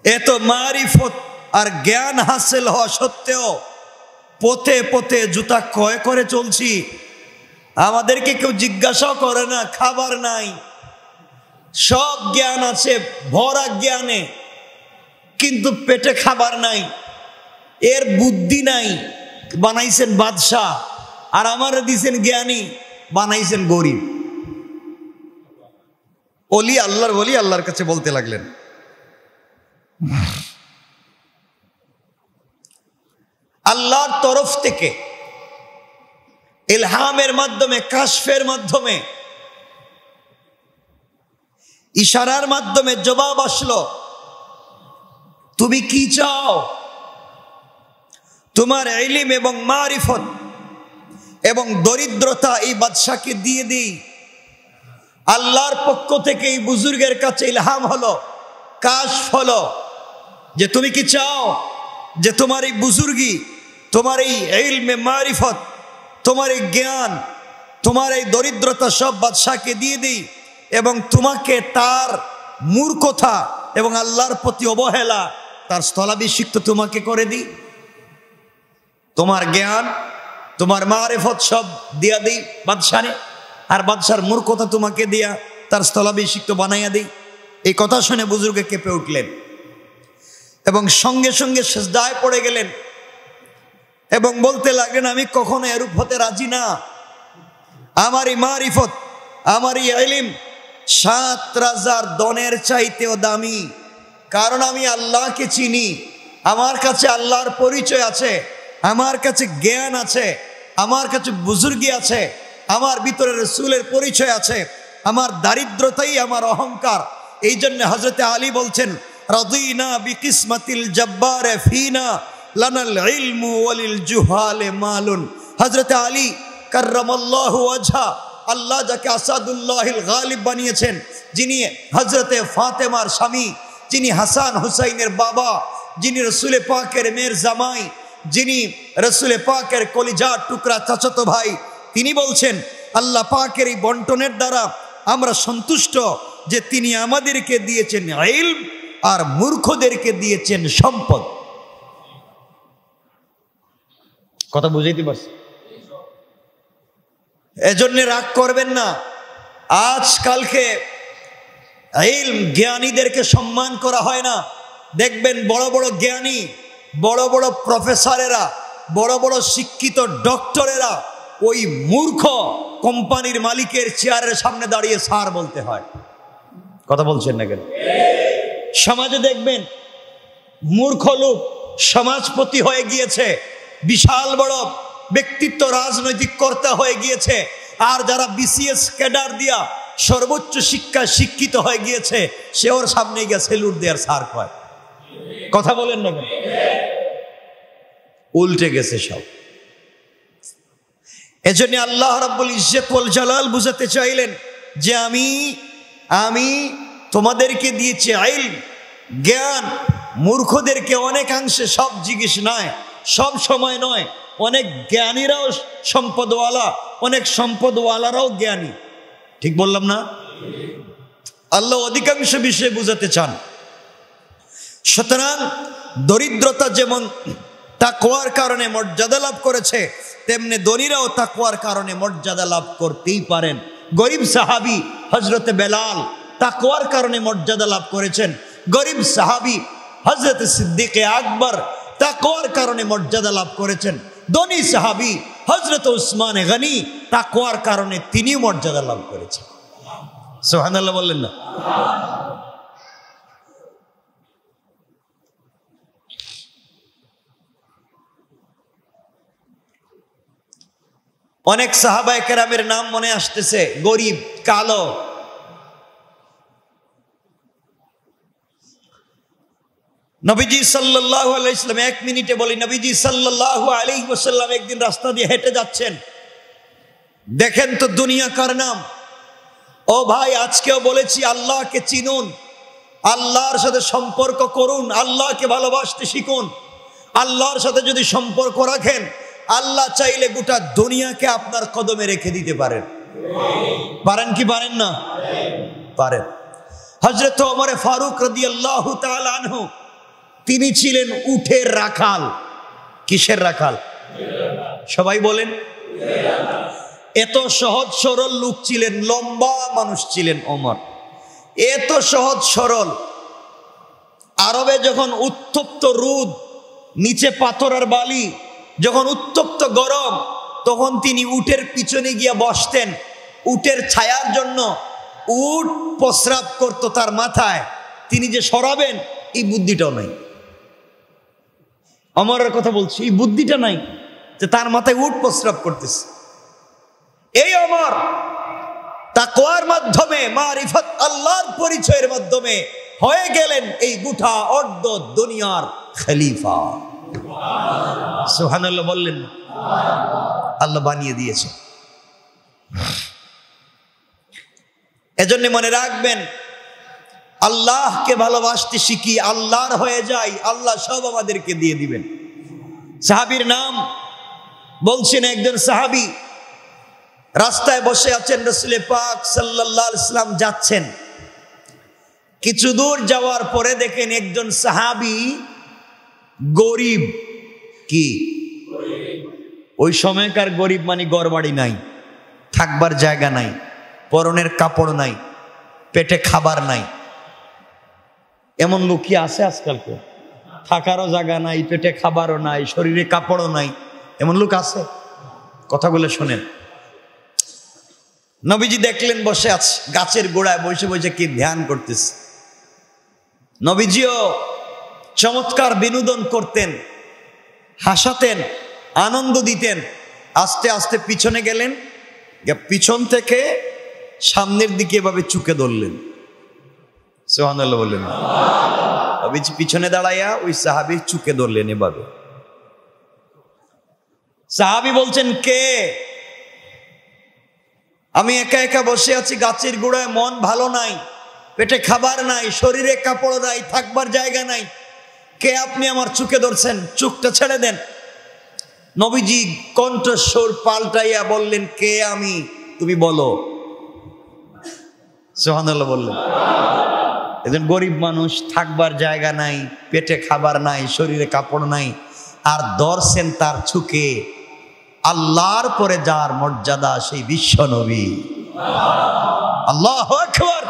এত মারিফত আর জ্ঞান হাসিল হওয়া সত্ত্বেও পথে পথে জুতা ক্রয় করে চলছি। আমাদেরকে কেউ জিজ্ঞাসাও করে না, খাবার নাই, সব জ্ঞান আছে, ভরা জ্ঞানে, কিন্তু পেটে খাবার নাই, এর বুদ্ধি নাই। বানাইছেন বাদশাহ, আর আমারে দিছেন জ্ঞানী, বানাইছেন গরিব। ওলি, আল্লাহর ওলি আল্লাহর কাছে বলতে লাগলেন, আল্লাহর তরফ থেকে ইলহামের মাধ্যমে, কাশফের মাধ্যমে, ইশারার মাধ্যমে জবাব আসলো, তুমি কি চাও? তোমার ইলম এবং মারিফত এবং দরিদ্রতা এই বাদশাকে দিয়ে দিই। আল্লাহর পক্ষ থেকে এই বুজুর্গের কাছে ইলহাম হলো, কাশফ হলো, যে তুমি কি চাও যে তোমার এই বুজুর্গি, তোমার এই ইলমে মারিফত, তোমার এই জ্ঞান, তোমার এই দরিদ্রতা সব বাদশাকে দিয়ে দিই, এবং তোমাকে তার মূর্খতা এবং আল্লাহর প্রতি অবহেলা, তার স্থলাভিষিক্ত তোমাকে করে দিই। তোমার জ্ঞান, তোমার মারিফত সব দিয়া দিই বাদশারে, আর বাদশার মূর্খতা তোমাকে দিয়া তার স্থলাভিষিক্ত বানাইয়া দিই। এই কথা শুনে বুজুর্গ কেঁপে উঠলেন এবং সঙ্গে সঙ্গে সিজদায় পড়ে গেলেন এবং বলতে লাগলেন, আমি কখনো এরূপ হতে রাজি না। আমার এই মারিফত, আমার এই ইলম 7 রাজার দনের চাইতেও দামি, কারণ আমি আল্লাহকে চিনি, আমার কাছে আল্লাহর পরিচয় আছে, আমার কাছে জ্ঞান আছে, আমার কাছে বুজুর্গি আছে, আমার ভিতরে রাসূলের পরিচয় আছে, আমার দারিদ্রতাই আমার অহংকার। এই জন্য হযরতে আলী বলছেন, রাদিনা বিকিসমাতিল জব্বার ফিনা লানাল ইলমু ওয়ালিল জুহালে মালুন। হযরতে আলী কাররামাল্লাহু ওয়াজহা, আল্লাহ যাকে আসাদুল্লাহিল গালিব বানিয়েছেন, যিনি হযরতে ফাতেমার স্বামী, যিনি হাসান হুসাইনের বাবা, যিনি রাসূল পাকের মেয়ের জামাই, যিনি রাসূল পাকের কলিজার টুকরা চাচাতো ভাই, তিনি বলছেন আল্লাহ পাকের এই বন্টনের দ্বারা আমরা সন্তুষ্ট যে তিনি আমাদেরকে দিয়েছেন ইলম আর মূর্খদেরকে দিয়েছেন সম্পদ। কথা বুঝাইতে পারছি? এজন্য রাগ করবেন না। আজকালকে ইলম জ্ঞানীদেরকে সম্মান করা হয় না। দেখবেন বড় বড় জ্ঞানী, বড় বড় প্রফেসরেরা, বড় বড় শিক্ষিত ডক্টরেরা ওই মূর্খ কোম্পানির মালিকের চেয়ারের সামনে দাঁড়িয়ে স্যার বলতে হয়। কথা বলছেন না কেন? সমাজে দেখবেন মূর্খ লোক সমাজপতি হয়ে গিয়েছে, বিশাল বড় ব্যক্তিত্ব, রাজনৈতিক কর্তা হয়ে গিয়েছে। আর যারা বিসিএস ক্যাডার দিয়া সর্বোচ্চ শিক্ষা শিক্ষিত হয়ে গিয়েছে, সে ওর সামনে গিয়ে সেলুট দেওয়ার সার কয়। কথা বলেন না কেন? উল্টে গেছে সব। এজন্য আল্লাহ রাব্বুল ইজ্জত ওয়াল জালাল বুঝাতে চাইলেন যে আমি তোমাদেরকে দিয়েছি ইলম, জ্ঞান। মূর্খদেরকে অনেকাংশে সব জিজ্ঞেস নয়, সব সময় নয়। অনেক জ্ঞানীরাও সম্পদওয়ালা, অনেক সম্পদওয়ালারাও জ্ঞানী। ঠিক বললাম না? আল্লাহ অধিকাংশ বিষয়ে বুঝাতে চান। সুতরাং দরিদ্রতা যেমন তাকওয়ার কারণে মর্যাদা লাভ করেছে, তেমনি ধনীরাও তাকওয়ার কারণে মর্যাদা লাভ করতেই পারেন। গরিব সাহাবী হযরতে বেলাল তাকওয়ার কারণে মর্যাদা লাভ করেছেন। গরিব সাহাবী হযরতে সিদ্দিক আকবর তাকওয়ার কারণে মর্যাদা লাভ করেছেন। ধনী সাহাবী হযরত উসমান গনি তাকওয়ার কারণে তিনি মর্যাদা লাভ করেছেন। সুবহানাল্লাহ বললেন না? অনেক সাহাবায়ে কেরামের নাম মনে আসতেছে, গরিব, কালো। নবীজি সাল্লাল্লাহু আলাইহি ওয়াসাল্লাম, এক মিনিটে বলি, নবীজি সাল্লাল্লাহু আলাইহি ওয়াসাল্লাম একদিন রাস্তা দিয়ে হেঁটে যাচ্ছেন। দেখেন তো দুনিয়া কার নাম। ও ভাই, আজকেও বলেছি আল্লাহকে চিনুন, আল্লাহর সাথে সম্পর্ক করুন, আল্লাহকে ভালোবাসতে শিখুন। আল্লাহর সাথে যদি সম্পর্ক রাখেন, আল্লাহ চাইলে গোটা দুনিয়াকে আপনার কদমে রেখে দিতে পারেন। পারেন কি পারেন না? পারেন। হযরত ওমর ফারুক রাদিয়াল্লাহু তাআলা আনহু, তিনি ছিলেন উটের রাখাল। কিসের রাখাল? সবাই বলেন। এত সহজ সরল লোক ছিলেন, লম্বা মানুষ ছিলেন ওমর, এত সহজ সরল। আরবে যখন উত্তপ্ত রোদ, নিচে পাথর আর বালি, যখন উত্তপ্ত গরম, তখন তিনি উটের পিছনে গিয়ে বসতেন। উটের ছায়ার জন্য উট প্রস্রাব করত তার মাথায়, তিনি যে সরাবেন এই বুদ্ধিটাও নাই। ওমরের কথা বলছি, এই বুদ্ধিটা নাই যে তার মাথায় উট প্রস্রাব করতেছে। এই ওমর তাকওয়ার মাধ্যমে, মারিফত আল্লাহর পরিচয়ের মাধ্যমে হয়ে গেলেন এই গোটা অর্ধ দুনিয়ার খলিফা। সুবহানাল্লাহ বললেন? আল্লাহ বানিয়ে দিয়েছে। এজন্য মনে রাখবেন, আল্লাহকে ভালোবাসতে শিখি, আল্লাহর হয়ে যাই, আল্লাহ সব আমাদেরকে দিয়ে দিবেন। সাহাবীর নাম বলছেন, একজন সাহাবী রাস্তায় বসে আছেন, রাসূল পাক সাল্লাল্লাহু আলাইহি ওয়াসাল্লাম যাচ্ছেন। কিছু দূর যাওয়ার পরে দেখেন একজন সাহাবী গরিব। কি? ওই সময়কার গরিব মানে ঘরবাড়ি নাই, থাকবার জায়গা নাই, পরনের কাপড় নাই, পেটে খাবার নাই। এমন লোক কি আছে আজকালকে? থাকারও জায়গা নাই, পেটে খাবারও নাই, শরীরে কাপড়ও নাই, এমন লোক আছে? কথাগুলো শোনেন। নবীজি দেখলেন বসে আছে গাছের গোড়ায়, বসে বসে কি ধ্যান করতেছে। নবীজিও চমৎকার বিনোদন করতেন, হাসাতেন, আনন্দ দিতেন। আস্তে আস্তে পিছনে গেলেন, পিছন থেকে সামনের দিকে এভাবে চুকে ধরলেন। সুবহানাল্লাহ বললেন? নবীজি পিছনে দাঁড়াইয়া ওই সাহাবীর চুকে ধরলেন এভাবে। সাহাবী বলছেন, কে? আমি একা একা বসে আছি গাছের গোড়ায়, মন ভালো নাই, পেটে খাবার নাই, শরীরে কাপড় নাই, থাকবার জায়গা নাই, কে আপনি আমার চুকে ধরছেন? চুকটা ছেড়ে দেন। নবীজি কণ্ঠস্বর পাল্টাইয়া বললেন, কে আমি? তুমি বলো। সুবহানাল্লাহ বললেন? একজন গরিব মানুষ, থাকবার জায়গা নাই, পেটে খাবার নাই, শরীরে কাপড় নাই, আর ধরছেন তার চুকে আল্লাহর পরে যার মর্যাদা, সেই বিশ্ব নবী। আল্লাহু আকবার।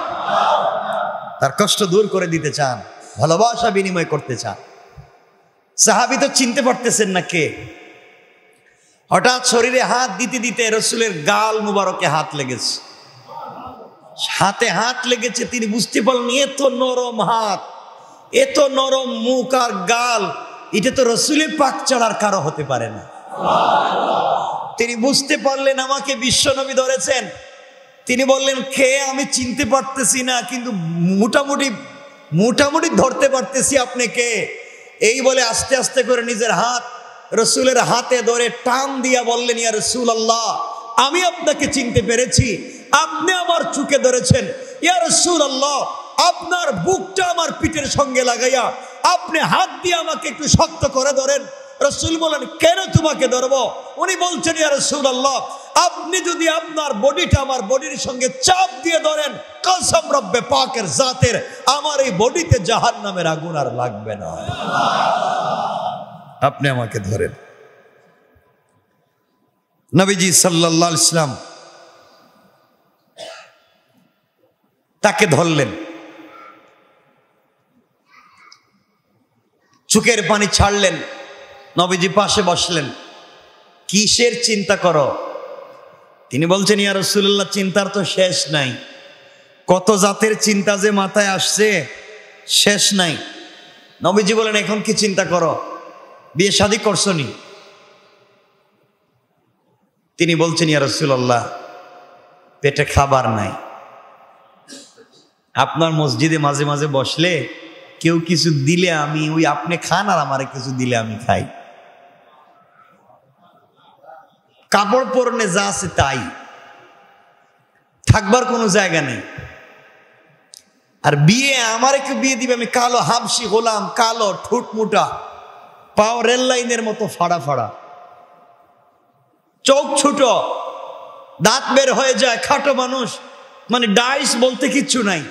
তার কষ্ট দূর করে দিতে চান, ভালোবাসা বিনিময় করতে চান। সাহাবী তো চিনতে পারতেছেন না কে। হঠাৎ শরীরে হাত দিতে দিতে রসুলের গাল মুবারকে হাত লেগেছে। হাতে হাত লেগেছে, তিনি বুঝতে পারলেন এত নরম হাত, এত নরম মুখ আর গাল, এটা তো রসুলের পাক ছাড়ার কারো হতে পারে না। তিনি বুঝতে পারলেন আমাকে বিশ্বনবী ধরেছেন। তিনি বললেন, কে আমি চিনতে পারতেছি না, কিন্তু মোটামুটি ধরতে পারতেছি আপনি কে। এই বলে আস্তে আস্তে করে নিজের হাত রসুলের হাতে ধরে টান দিয়া বললেন, ইয়া রাসূলুল্লাহ, আমি আপনাকে চিনতে পেরেছি, আপনি আমার চুকে ধরেছেন। ইয়া রাসূলুল্লাহ, আপনার বুকটা আমার পিঠের সঙ্গে লাগাইয়া আপনি হাত দিয়ে আমাকে একটু শক্ত করে ধরেন। রসুল বলেন, কেন তোমাকে ধরবো? উনি বলছেন, ইয়া রাসূলুল্লাহ, আপনি যদি আপনার বডিটা আমার বডির সঙ্গে চাপ দিয়ে ধরেন, কসম রব্বে পাকের জাতের, আমার এই বডিতে জাহান্নামের আগুন আর লাগবে না। আপনি আমাকে ধরেন। নবীজি সাল্লাল্লাহু আলাইহি ওয়াসাল্লাম তাকে ধরলেন, চোখের পানি ছাড়লেন, নবীজি পাশে বসলেন। কিসের চিন্তা করো? তিনি বলছেন, ইয়া রাসূলুল্লাহ, চিন্তার তো শেষ নাই, কত জাতের চিন্তা যে মাথায় আসছে, শেষ নাই। নবীজি বলেন, এখন কি চিন্তা করো? বিয়ে শাদী করছো নি? তিনি বলছেন, ইয়া রাসূলুল্লাহ, পেটে খাবার নাই। আপনার মসজিদে মাঝে মাঝে বসলে কেউ কিছু দিলে আমি ওই আপনি খান, আর আমারে কিছু দিলে আমি খাই। কাপড় পরনে যা আছে তাই, থাকবার কোনো জায়গা নেই। আর বিয়ে, আমারে কেউ বিয়ে দিবে, আমি কালো হাবশি গোলাম, কালো ঠোঁট মোটা, পাও রেল লাইনের মতো ফাড়া ফাড়া, চোখ ছোট, দাঁত বের হয়ে যায়, খাটো মানুষ, মানে ডাইস বলতে কিচ্ছু নাই।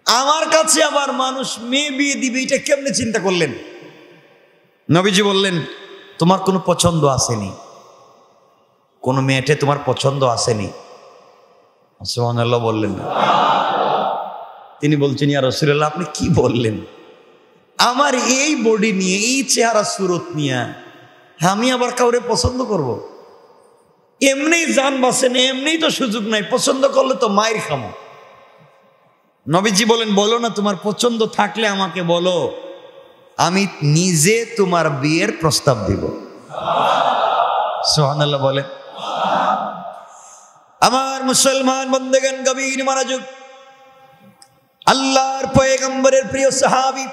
আমার কাছে আবার মানুষ মেয়ে বিয়ে দিবে, এটা কেমনে চিন্তা করলেন? নবীজি বললেন, তোমার কোনো পছন্দ আসেনি? কোনো মেয়েটে তোমার পছন্দ আসেনি? সুবহানাল্লাহ বললেন না। তিনি বলছেন, ইয়া রাসূলুল্লাহ, আপনি কি বললেন? আমার এই বডি নিয়ে, এই চেহারা সুরত নিয়ে আমি আবার কাউরে পছন্দ করব? এমনি জান বাঁচে না, এমনি তো সুযোগ নাই, পছন্দ করলে তো মায়ের খামো। নবীজি বলেন, বলো না, তোমার পছন্দ থাকলে আমাকে বলো, আমি নিজে তোমার বিয়ের প্রস্তাব দিব। সুবহানাল্লাহ বলে। আমার মুসলমান বন্দেগান, গভীর মনোযোগ। আল্লাহর পয়গম্বরের প্রিয় সাহাবী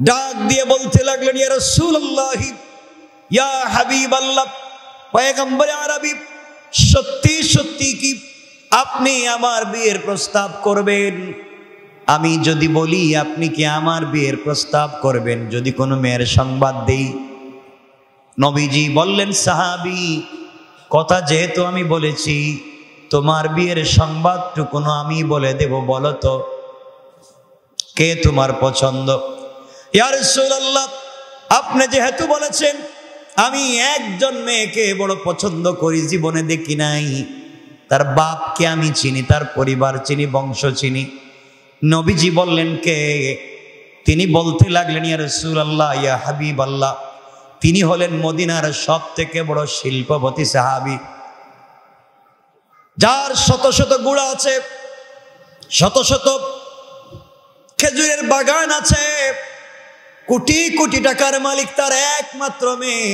ডাক দিয়ে বলতে লাগলেন, ইয়া রাসূলুল্লাহ, ইয়া হাবিবাল্লাহ, পয়গম্বর আরবি, সত্যি সত্যি কি আপনি আমার বিয়ের প্রস্তাব করবেন? আমি যদি বলি আপনি কি আমার বিয়ের প্রস্তাব করবেন, যদি কোনো মেয়ের সংবাদ দেই? নবীজি বললেন, সাহাবী, কথা যেহেতু আমি বলেছি, তোমার বিয়ের সংবাদটুকুনো আমি বলে দেব, বলো তো কে তোমার পছন্দ? ইয়া রাসূলুল্লাহ, আপনি যেহেতু বলেছেন, আমি একজন মেয়েকে বড় পছন্দ করি, জীবনে দেখি নাই, তার বাপকে আমি চিনি, তার পরিবার চিনি, বংশ চিনি। নবীজি বললেন, কে? তিনি বলতে লাগলেন, ইয়া রাসূলুল্লাহ, ইয়া হাবিবাল্লাহ, তিনি হলেন মদিনার সব থেকে বড় শিল্পপতি সাহাবী, যার শত শত গুড়া আছে, শত শত খেজুরের বাগান আছে, কোটি কোটি টাকার মালিক, তার একমাত্র মেয়ে,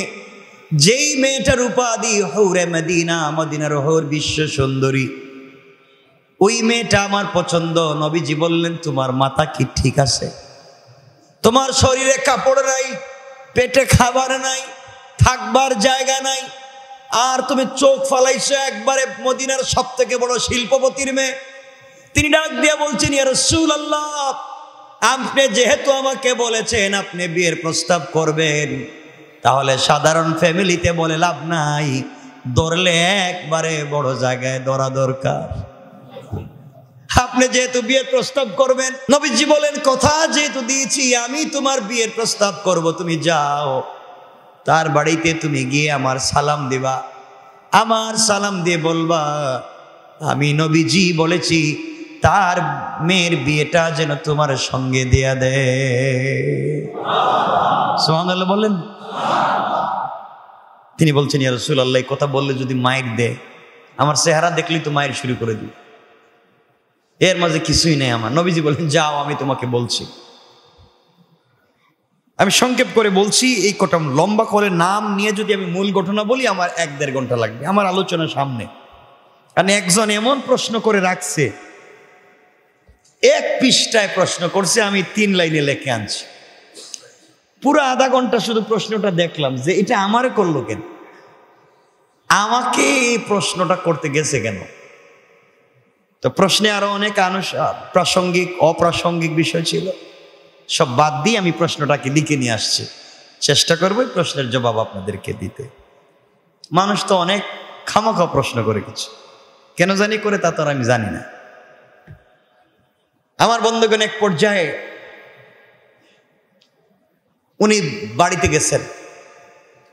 যেই মেয়েটার উপাধি হৌরে মদিনা, মদিনার হৌর বিশ্ব সুন্দরী, ওই মেয়েটা আমার পছন্দ। নবীজি বললেন, তোমার মাথা কি ঠিক আছে? তোমার শরীরে কাপড় নাই, পেটে খাবার নাই, থাকবার জায়গা নাই, আর তুমি চোখ ফালাইছো একবারে মদিনার সব থেকে বড় শিল্পপতির মেয়ে। তিনি ডাক দিয়ে বলছেন, ইয়া রাসূলুল্লাহ, আপনি যেহেতু আমাকে বলেছেন আপনি বিয়ের প্রস্তাব করবেন, তাহলে সাধারণ ফ্যামিলিতে বলে লাভ নাই, ধরলে একবারে বড় জায়গায় ধরা দরকার। আপনি যেহেতু বিয়ের প্রস্তাব করবেন, নবীজি বলেন, কথা যেহেতু দিয়েছি, আমি তোমার বিয়ের প্রস্তাব করব, তুমি যাও, তার বাড়িতে তুমি গিয়ে আমার সালাম দিবা, আমার সালাম দিয়ে বলবা, আমি নবীজি বলেছি তার মেয়ের বিয়েটা যেন তোমার সঙ্গে দেয়া দেয়। সুবহানাল্লাহ বলেন। তিনি বলছেন, ইয়া রাসূলুল্লাহ, এই কথা বললে যদি মায়ের দেয়, আমার চেহারা দেখলেই তো মায়ের শুরু করে দিই, এর মাঝে কিছুই নেই আমার। নবীজি বলেন, যাও, আমি তোমাকে বলছি। আমি সংক্ষেপ করে বলছি, এই কটা লম্বা করে নাম নিয়ে যদি আমি মূল ঘটনা বলি আমার 1-1.5 ঘন্টা লাগবে আমার আলোচনার সামনে। কারণ একজন এমন প্রশ্ন করে রাখছে, 1 পৃষ্ঠায় প্রশ্ন করছে, আমি 3 লাইনে লিখে আনছি। পুরো আধা ঘন্টা শুধু প্রশ্নটা দেখলাম যে এটা আমারে করলো কেন, আমাকে এই প্রশ্নটা করতে গেছে কেন। তো প্রশ্নে আরো অনেক প্রাসঙ্গিক অপ্রাসঙ্গিক বিষয় ছিল, সব বাদ দিয়ে আমি প্রশ্নটাকে লিখে নিয়ে আসছি। চেষ্টা করবো এই প্রশ্নের জবাব আপনাদেরকে দিতে। মানুষ তো অনেক খামাখা প্রশ্ন করে কিছু, কেন জানি করে তা তো আর আমি জানি না। আমার বন্ধুগণ এক পর্যায়ে উনি বাড়িতে গেছেন,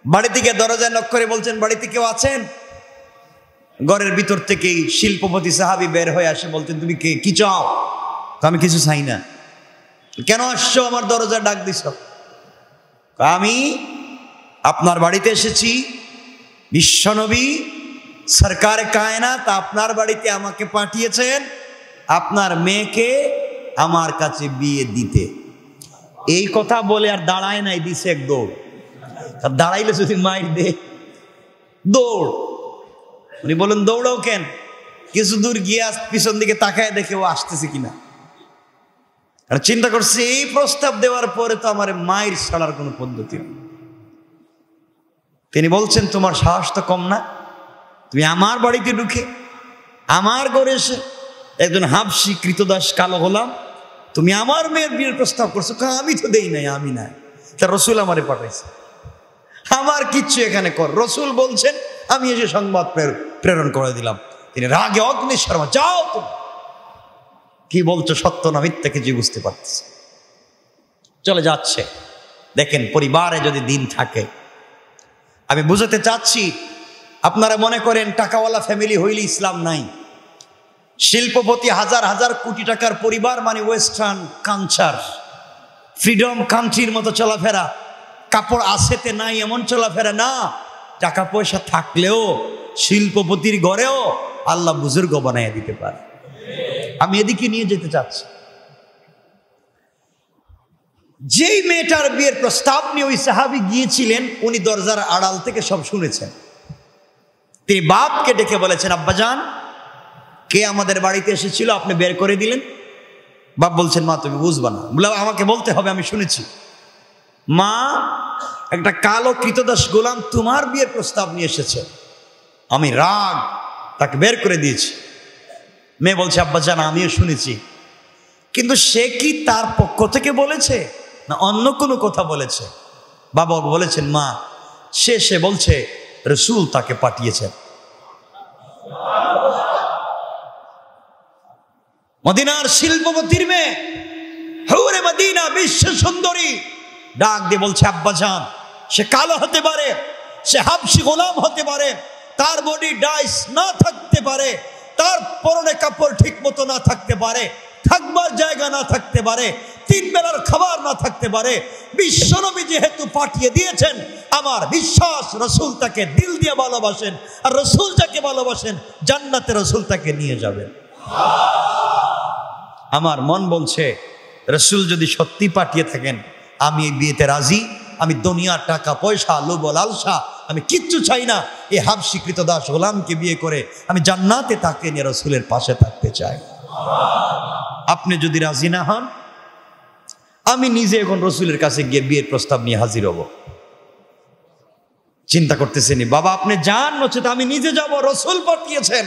বাড়ি থেকে দরজায় নক করে বলছেন, বাড়িতে কেউ আছেন? ঘরের ভিতর থেকেই শিল্পপতি সাহাবী বের হয়ে আসে, বলতেন, তুমি কে, কি চাও? আমি কিছু চাই না। কেন আসছো, আমার দরজা ডাক দিছ? আমি আপনার বাড়িতে এসেছি, বিশ্বনবী সরকার কায়নাত আপনার বাড়িতে আমাকে পাঠিয়েছেন আপনার মেয়েকে আমার কাছে বিয়ে দিতে। এই কথা বলে আর দাঁড়ায় নাই, দিছে এক দৌড়। আর দাঁড়াইলে যদি মাইর দে, দৌড়। উনি বলেন, দৌড়াও কেন? কিছু দূর গিয়ে পিছন দিকে তাকায় দেখে ও আসতেছে কিনা। আর চিন্তা করছে, এই প্রস্তাব দেওয়ার পরে তো আমার মায়ের ছাড়ার কোনো পদ্ধতি নেই। তিনি বলছেন, তোমার সাহস তো কম না, তুমি আমার বাড়িতে ঢুকে আমার ঘরে এসে একজন হাবশী কৃতদাস কালো গোলাম, তুমি আমার মেয়ের বিয়ের প্রস্তাব করছো। আমি তো দেই নাই, আমি নাই, তা রসুল আমারে পাঠাইছে, আমার কিচ্ছু এখানে কর। রসুল বলছেন, আমি এসে সংবাদ প্রেরণ করে দিলাম। তিনি রাগে অগ্নিশর্মা, যাও তুমি, কি বলছো সত্য না মিথ্যা কিছু বুঝতে পারতেছে, চলে যাচ্ছে। দেখেন, পরিবারে যদি দিন থাকে, আমি বুঝাতে চাচ্ছি, আপনারা মনে করেন টাকাওয়ালা ফ্যামিলি হইলে ইসলাম নাই। শিল্পপতি হাজার হাজার কোটি টাকার পরিবার মানে ওয়েস্টার্ন কালচার, ফ্রিডম কান্ট্রির মতো চলাফেরা, কাপড় আসেতে নাই এমন চলাফেরা না। টাকা পয়সা থাকলেও শিল্পপতির ঘরেও আল্লাহ বুজুর্গ বানাইয়া দিতে পারে। আমি এদিকে নিয়ে যেতে চাচ্ছি। যেই মেয়েটার বিয়ের প্রস্তাব নিয়ে ওই সাহাবী গিয়েছিলেন, উনি দরজার আড়াল থেকে সব শুনেছেন। তিনি বাপকে ডেকে বলেছেন, আব্বাজান, কে আমাদের বাড়িতে এসেছিল, আপনি বের করে দিলেন। বাপ বলছেন, মা তুমি বুঝবা না। বলে, আমাকে বলতে হবে, আমি শুনেছি। মা, একটা কালো কৃতদাস গোলাম তোমার বিয়ের প্রস্তাব নিয়ে এসেছে, আমি রাগ তাকে বের করে দিয়েছি। মেয়ে বলছে, আব্বাজান আমিও শুনেছি, কিন্তু সে কি তার পক্ষ থেকে বলেছে না অন্য কোনো কথা বলেছে? বাবা বলেছেন, মা সে বলছে রসুল তাকে পাঠিয়েছেন। মদিনার শিল্পপতির মেয়ে, হৌরে মদিনা, বিশ্ব সুন্দরী, ডাক দিয়ে বলছে, আব্বাজান সে কালো হতে পারে, সে হাবশী গোলাম হতে পারে, তার বডি ডাইস না থাকতে পারে, তার পরনে কাপড় ঠিক মতো না থাকতে পারে, থাকবার জায়গা না থাকতে পারে, 3 বেলার খাবার না থাকতে পারে, বিশ্বনবী যেহেতু পাঠিয়ে দিয়েছেন, আমার বিশ্বাস রসুল তাকে দিল দিয়ে ভালোবাসেন, আর রসুল যাকে ভালোবাসেন জান্নাতে রসুল তাকে নিয়ে যাবেন। আমার মন বলছে, রসুল যদি সত্যি পাঠিয়ে থাকেন, আমি এই বিয়েতে রাজি। আমি দুনিয়ার টাকা পয়সা, লোভ লালসা আমি কিচ্ছু চাই না। এই হাবশী কৃতদাস গোলামকে বিয়ে করে আমি জান্নাতে তাকে নিয়ে রসুলের পাশে থাকতে চাই। আপনি যদি রাজি না হন, আমি নিজে এখন রসুলের কাছে গিয়ে বিয়ের প্রস্তাব নিয়ে হাজির হব। চিন্তা করতেছেনি, বাবা আপনি যান, নচেত আমি নিজে যাব, রসুল পাঠিয়েছেন।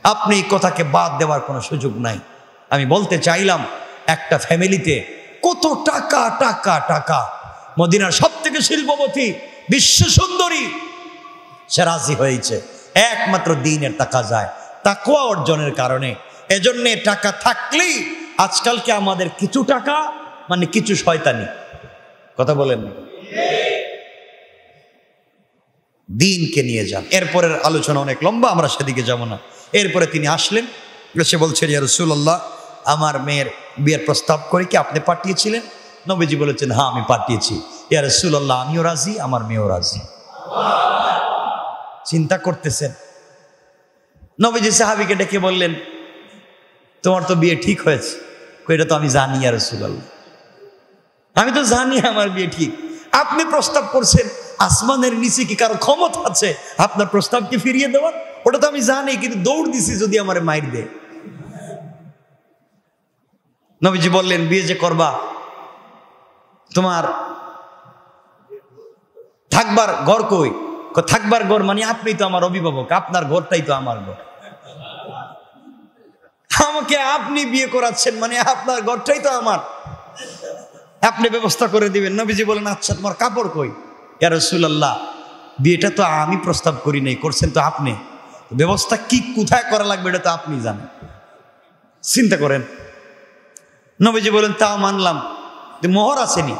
আপনি এই কথাকে বাদ দেওয়ার কোনো সুযোগ নাই। আমি বলতে চাইলাম, একটা ফ্যামিলিতে কত টাকা টাকা টাকা, মদিনার সব থেকে শিল্পপতি, বিশ্ব সুন্দরী, সে রাজি হয়েছে। একমাত্র দ্বীনের টাকা যায়, তাকওয়া অর্জনের কারণে। এজন্যে টাকা থাকলেই আজকালকে আমাদের কিছু টাকা মানে কিছু শয়তানি, কথা বলেন, দ্বীনকে নিয়ে যান। এরপরের আলোচনা অনেক লম্বা, আমরা সেদিকে যাব না। এরপরে তিনি আসলেন, এসে বলছেন, ইয়া রাসূলুল্লাহ আমার মেয়ের বিয়ের প্রস্তাব করে কি আপনি পাঠিয়েছিলেন? নবীজি বলেছেন, হ্যাঁ আমি পাঠিয়েছি। ইয়া রাসূলুল্লাহ আমিও রাজি, আমার মেয়েও রাজি। চিন্তা করতেছেন, নবীজি সাহাবীকে ডেকে বললেন, তোমার তো বিয়ে ঠিক হয়েছে। এটা তো আমি জানি ইয়া রাসূলুল্লাহ, আমি তো জানি আমার বিয়ে ঠিক। আপনি প্রস্তাব করছেন, আসমানের নিচে কি কারো ক্ষমতা আছে আপনার প্রস্তাবকে ফিরিয়ে দেওয়ার? ওটা তো আমি জানি, কিন্তু দৌড় দিছি যদি আমার মাইর দেয়। নবীজি বললেন, বিয়ে যে করবা, তোমার থাকবার ঘর কই? থাকবার ঘর মানে আপনি তো আমার অভিভাবক, আপনার ঘরটাই তো আমার ঘর। আমাকে আপনি বিয়ে করাচ্ছেন মানে আপনার ঘরটাই তো আমার, আপনি ব্যবস্থা করে দিবেন। নবীজি বলেন, আচ্ছা তোমার কাপড় কই? ইয়া রাসূলুল্লাহ, বিয়েটা তো আমি প্রস্তাব করি নাই, করছেন তো আপনি, ব্যবস্থা কি কোথায় করা লাগবে এটা তো আপনি জানেন, চিন্তা করেন। নবীজি বলেন, তা মানলাম, মোহর আসেনি?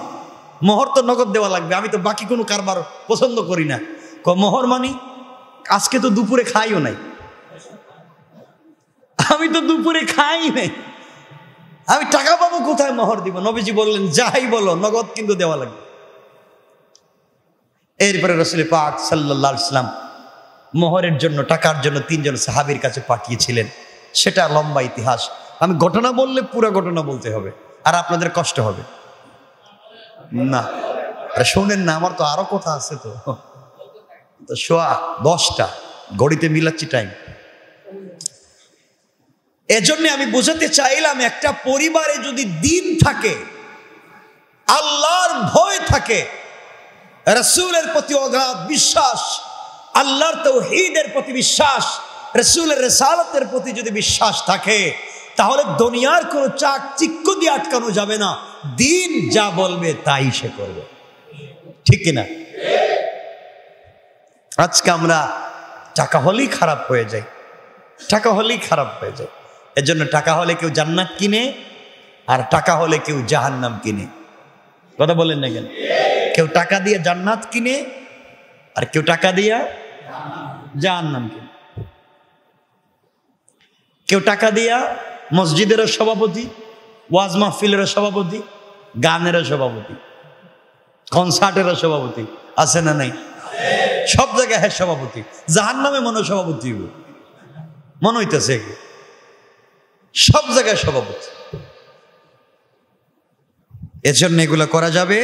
মোহর তো নগদ দেওয়া লাগবে, আমি তো বাকি কোনো কারবার পছন্দ করি না। মোহর মানি? আজকে তো দুপুরে খাইও নাই, আমি তো দুপুরে খাই নাই, আমি টাকা পাবো কোথায়, মোহর দিব? নবীজি বললেন, যাই বলো নগদ কিন্তু দেওয়া লাগবে। এরপরে রাসূল পাক সাল্লাল্লাহু আলাইহি ওয়াসাল্লাম মোহরের জন্য, টাকার জন্য 3 জন সাহাবীর কাছে পাঠিয়েছিলেন। সেটা লম্বা ইতিহাস, আমি ঘটনা বললে পুরো ঘটনা বলতে হবে, আর আপনাদের কষ্ট হবে না। শোনেন না, আমার তো আরো কথা আছে। তো সোয়া 10টা ঘড়িতে মিলাচ্ছি টাইম। এজন্য আমি বোঝাতে চাইলাম, একটা পরিবারে যদি দ্বীন থাকে, আল্লাহর ভয় থাকে, রাসূলের প্রতি অগাধ বিশ্বাস, আল্লাহর তাওহীদের প্রতি বিশ্বাস, রাসূলের রিসালাতের প্রতি যদি বিশ্বাস থাকে, তাহলে দুনিয়ার কোনো চাকচিক্য দিয়ে আটকানো যাবে না। দ্বীন যা বলবে তাই সে করবে, ঠিক কিনা? আজকে আমরা টাকা হলেই খারাপ হয়ে যাই, টাকা হলেই খারাপ হয়ে যায়। এজন্য টাকা হলে কেউ জান্নাত কিনে, আর টাকা হলে কেউ জাহান্নাম কিনে। কথা বলেন না কেন? কেউ টাকা দিয়ে জান্নাত কিনে, আর কেউ টাকা দিয়া জাহান্নাম কিনে। কেউ টাকা দিয়া মসজিদের সভাপতি, ওয়াজ মাহফিলের সভাপতি, গানের সভাপতি, কনসার্টের সভাপতি, আছে না নাই? সব জায়গায় হ্যাঁ সভাপতি, জাহান্নামে মনে সভাপতি মনে হইতেছে, সব জায়গায় সভাপতি। এজন্য এগুলো করা যাবে।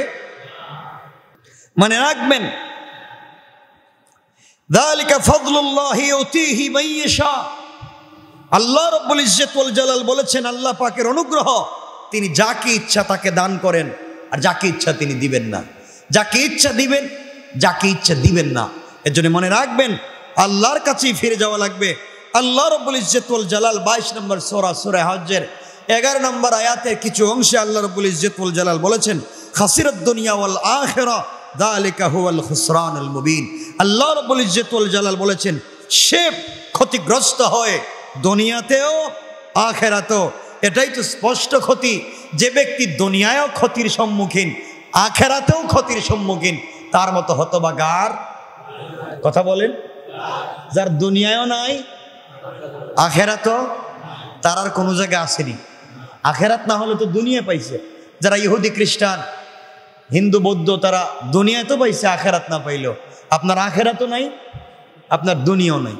মনে রাখবেন, যালিকা ফাদলুল্লাহি ইউতিহি মান ইয়াশা। আল্লাহ রাব্বুল ইজ্জত ওয়াল জালাল বলেছেন, আল্লাহ পাকের অনুগ্রহ, তিনি যাকে ইচ্ছা তাকে দান করেন, আর যাকে ইচ্ছা তিনি দিবেন না। যাকে ইচ্ছা দিবেন, যাকে ইচ্ছা দিবেন না। এজন্য মনে রাখবেন, আল্লাহর কাছেই ফিরে যাওয়া লাগবে। আল্লাহ রাব্বুল ইজ্জত ওয়াল জালাল 22 নম্বর সূরা, সূরা হজ্জের 11 নম্বর আয়াতের কিছু অংশে আল্লাহ রাব্বুল ইজ্জত ওয়াল জালাল বলেছেন, খাসিরাদ দুনিয়া ওয়াল আখিরা যালিকা হুয়াল খুসরানুল মুবিন। আল্লাহ রাব্বুল ইজ্জত ওয়াল জালাল বলেছেন, সে ক্ষতিগ্রস্ত হয় দুনিয়াতেও আখিরাতেও। এটাই তো স্পষ্ট ক্ষতি। যে ব্যক্তি দুনিয়ায়ও ক্ষতির সম্মুখীন, আখিরাতেও ক্ষতির সম্মুখীন, তার মতো হতভাগার কথা বলেন। যার দুনিয়ায়ও নাই, আখিরাতও, তার আর কোনো জায়গায় আসেনি। আখিরাত না হলে তো দুনিয়া পাইছে। যারা ইহুদি খ্রিস্টান হিন্দু বৌদ্ধ, তারা দুনিয়ায় তো পাইছে, আখিরাত না পাইলেও। আপনার আখিরাতও নাই, আপনার দুনিয়াও নাই।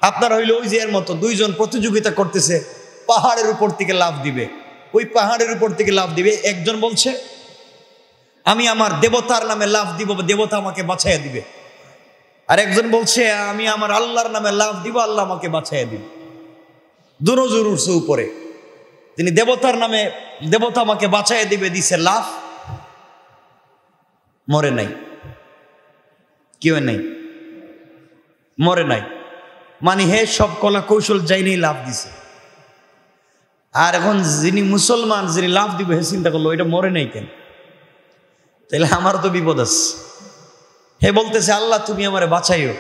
আপনার হইলো ওই যে এর মতো, 2 জন প্রতিযোগিতা করতেছে, পাহাড়ের উপর থেকে লাফ দিবে। ওই পাহাড়ের উপর থেকে লাফ দিবে, একজন বলছে আমি আমার দেবতার নামে লাফ দিব, দেবতা আমাকে বাঁচাইয়া দিবে। আর একজন বলছে আমি আমার আল্লাহর নামে লাফ দিব, আল্লাহ আমাকে বাঁচাইয়া দিবে। দুনজুর উঠছে উপরে, তিনি দেবতার নামে, দেবতা আমাকে বাঁচাইয়া দিবে, দিছে লাফ, মরে নাই। কেউ নাই, মরে নাই। মানে হে সব কলা কৌশল যাইনি লাভ দিছে। আর এখন যিনি মুসলমান, যিনি লাভ দিবে, হে চিন্তা করলো এটা মরে নাই কেন, তাহলে আমার তো বিপদ আছে। হে বলতেছে আল্লাহ তুমি আমারে বাঁচাইও,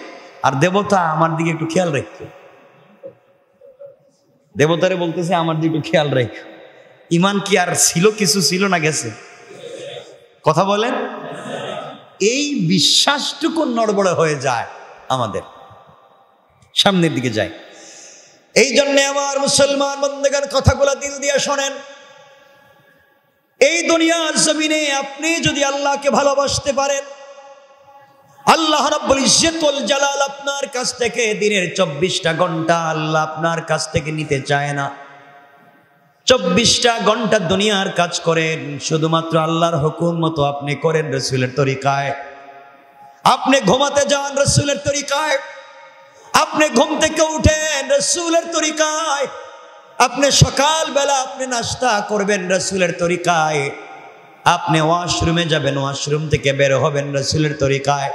আর দেবতা আমার দিকে একটু খেয়াল রাখো। দেবতারে বলতেছে আমার দিকে একটু খেয়াল রাখো। ইমান কি আর ছিল, কিছু ছিল না গেছে? কথা বলেন। এই বিশ্বাসটুকু নড়বড়ে হয়ে যায়, আমাদের সামনের দিকে যায়। এই জন্য আমার মুসলমান বন্দেগান কথাগুলো দিল দিয়ে শোনেন। এই দুনিয়ার জমিনে আপনি যদি আল্লাহকে ভালোবাসতে পারেন, আল্লাহ রাব্বুল ইজ্জত ওয়াল জালাল আপনার কাছ থেকে দিনের 24টা ঘন্টা আল্লাহ আপনার কাছ থেকে নিতে চায় না। 24টা ঘন্টা দুনিয়ার কাজ করেন, শুধুমাত্র আল্লাহর হুকুম মতো আপনি করেন রাসূলের তরিকায়। আপনি ঘুমাতে যান রাসূলের তরিকায়, আপনি ঘুম থেকে উঠেন রাসূলের তরিকায়, আপনি সকালবেলা আপনি নাস্তা করবেন রাসূলের তরিকায়, আপনি ওয়াশরুমে যাবেন ওয়াশরুম থেকে বের হবেন রাসূলের তরিকায়,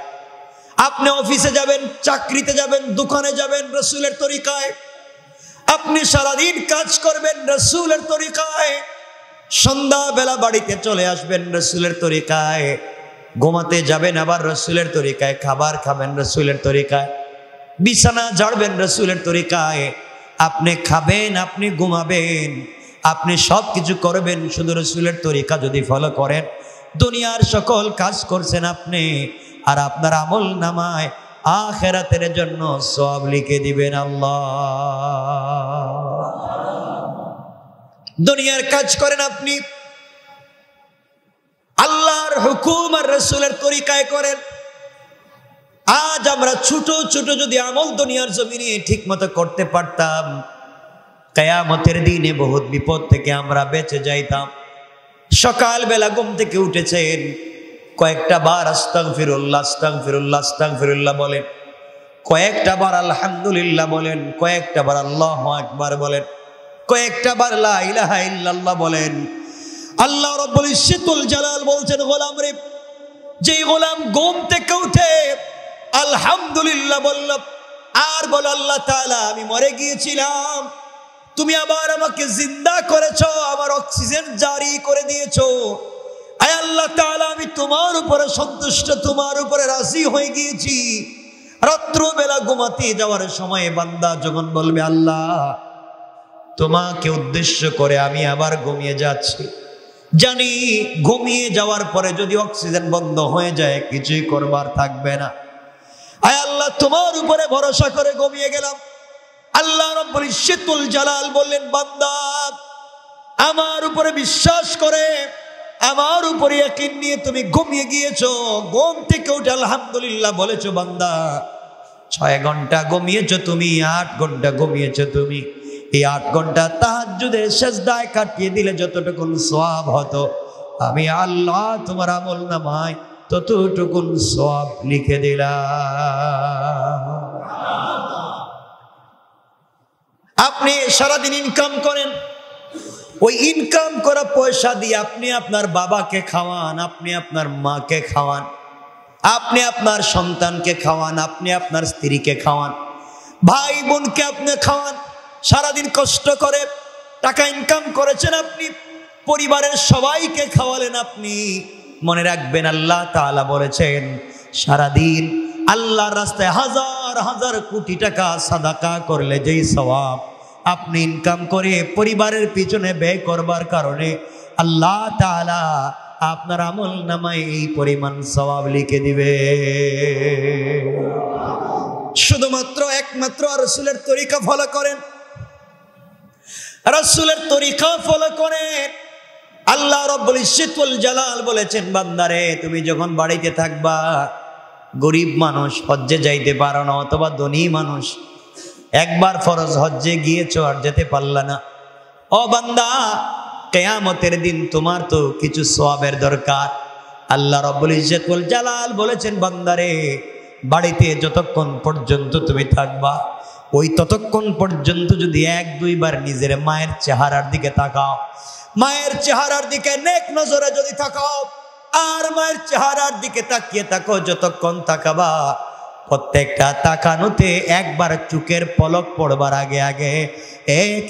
আপনি অফিসে যাবেন, চাকরিতে যাবেন, দোকানে যাবেন রাসূলের তরিকায়, আপনি সারাদিন কাজ করবেন রাসূলের তরিকায়, সন্ধ্যাবেলা বাড়িতে চলে আসবেন রাসূলের তরিকায়, ঘুমাতে যাবেন আবার রাসূলের তরিকায়, খাবার খাবেন রাসূলের তরিকায়, বিছানা ঝাড়বেন রাসূলের তরিকায়, আপনি খাবেন, আপনি ঘুমাবেন, আপনি সব কিছু করবেন শুধু রাসূলের তরিকা যদি ফলো করেন। দুনিয়ার সকল কাজ করছেন আপনি, আর আপনার আমল নামায় আখিরাতের জন্য সওয়াব লিখে দিবেন আল্লাহ। দুনিয়ার কাজ করেন আপনি, আল্লাহর হুকুম আর রাসূলের তরিকায় করেন। আজ আমরা ছোট ছোট যদি আমল দুনিয়ার জমিনে ঠিক মতো করতে পারতাম, কিয়ামতের দিনে বহুত বিপদ থেকে আমরা বেঁচে যাইতাম। সকালবেলা ঘুম থেকে উঠেছেন, কয়েকটা বার আস্তাগফিরুল্লাহ আস্তাগফিরুল্লাহ আস্তাগফিরুল্লাহ বলেন, কয়েকটা বার আলহামদুলিল্লাহ বলেন, কয়েকটা বার আল্লাহু আকবার বলেন, কয়েকটা বার লা ইলাহা ইল্লাল্লাহ বলেন। আল্লাহ রাব্বুল ইজ্জতুল জালাল বলছেন, গোলাম রে, যেই গোলাম ঘুম থেকে উঠে আলহামদুলিল্লাহ বলল আর বল আল্লাহ তাআলা আমি মরে গিয়েছিলাম, তুমি আবার আমাকে জিন্দা করেছো, আমার অক্সিজেন জারি করে দিয়েছো, আয় আল্লাহ তাআলা আমি তোমার উপরে সন্তুষ্ট, তোমার উপরে রাজি হয়ে গিয়েছি। রাত্রবেলা ঘুমাতে যাওয়ার সময় বান্দা যখন বলবে আল্লাহ তোমাকে উদ্দেশ্য করে আমি আবার ঘুমিয়ে যাচ্ছি, জানি ঘুমিয়ে যাওয়ার পরে যদি অক্সিজেন বন্ধ হয়ে যায় কিছুই করবার থাকবে না, আয় আল্লাহ তোমার উপরে ভরসা করে ঘুমিয়ে গেলাম। আল্লাহ রাব্বুল ইজ্জতুল জালাল বললেন, বান্দা আমার উপরে বিশ্বাস করে আমার উপরে ইয়াকিন নিয়ে তুমি ঘুমিয়ে গিয়েছো, ঘুম থেকে উঠে আলহামদুলিল্লাহ বলেছো, বান্দা 6 ঘন্টা ঘুমিয়েছো তুমি, 8 ঘন্টা ঘুমিয়েছো তুমি, এই 8 ঘন্টা তাহাজ্জুদের সিজদায় কাটিয়ে দিলে যতটুকুন সওয়াব হতো আমি আল্লাহ তোমার আমল নামায় ততটুকুন সওয়াব লিখে দিলাম। আপনি সারাদিন ইনকাম করেন, ওই ইনকাম করা পয়সা দিয়ে আপনি আপনার বাবাকে খাওয়ান, আপনি আপনার মাকে খাওয়ান, আপনি আপনার সন্তানকে খাওয়ান, আপনি আপনার স্ত্রীকে খাওয়ান, ভাই বোনকে আপনি খাওয়ান। সারাদিন কষ্ট করে টাকা ইনকাম করেছেন আপনি, পরিবারের সবাইকে খাওয়ালেন আপনি। মনে রাখবেন আল্লাহ তাআলা বলেছেন সারাদিন আল্লাহর রাস্তায় হাজার হাজার কোটি টাকা সাদাকা করলে যেই সওয়াব আপনি ইনকাম করে পরিবারের পিছনে ব্যয় করবার কারণে আল্লাহ তাআলা আপনার আমল নামায় এই পরিমাণ সওয়াব লিখে দিবে। শুধুমাত্র একমাত্র রাসূলের তরিকা ফলো করেন, রাসূলের তরিকা ফলো করেন। আল্লাহ রাব্বুল ইজ্জতুল জালাল বলেছেন, বান্দারে তুমি যখন বাড়িতে থাকবা, গরিব মানুষ হজ্জে যাইতে পারো না, অথবা ধনী মানুষ একবার ফরজ হজ্জে গিয়েছো আর যেতে পারলা না, ও বান্দা কিয়ামতের দিন তোমার তো কিছু সওয়াবের দরকার। আল্লাহ রাব্বুল ইজ্জতুল জালাল বলেছেন, বান্দারে বাড়িতে যতক্ষণ পর্যন্ত তুমি থাকবা, ওই ততক্ষণ পর্যন্ত যদি 1-2 বার নিজের মায়ের চেহারার দিকে তাকাও, মায়ের চেহারার দিকে নেক নজরে যদি তাকাও, আর মায়ের চেহারার দিকে তাকিয়ে থাকো, যতক্ষণ তাকাবা প্রত্যেকটা তাকানোতে একবার চোখের পলক পড়বার আগে আগে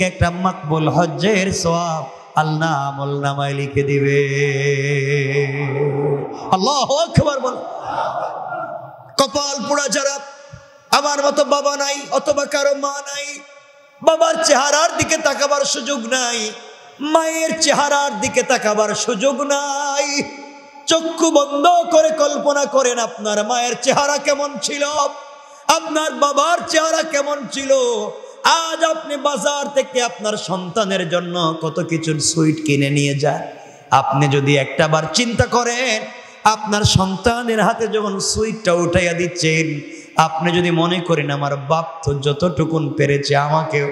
একটা মাকবুল হজ্জের সওয়াব আল্লাহ আমল নামায় লিখে দিবে। আল্লাহু আকবার বল। কপাল পোড়া যারা, আমার মতো বাবা নাই অথবা কারো মা নাই, বাবার চেহারার দিকে তাকাবার সুযোগ নাই, মায়ের চেহারার দিকে তাকাবার সুযোগ নাই, চক্ষু বন্ধ করে কল্পনা করেন আপনার মায়ের চেহারা কেমন ছিল, আপনার বাবার চেহারা কেমন ছিল। আজ আপনি বাজার থেকে আপনার সন্তানের জন্য কত কিছু সুইট কিনে নিয়ে যান, আপনি যদি একটা বার চিন্তা করেন আপনার সন্তানের হাতে যখন সুইটটা উঠাইয়া দিচ্ছেন, আপনি যদি মনে করেন আমার বাপ তো যতটুকুন পেরেছে আমাকেও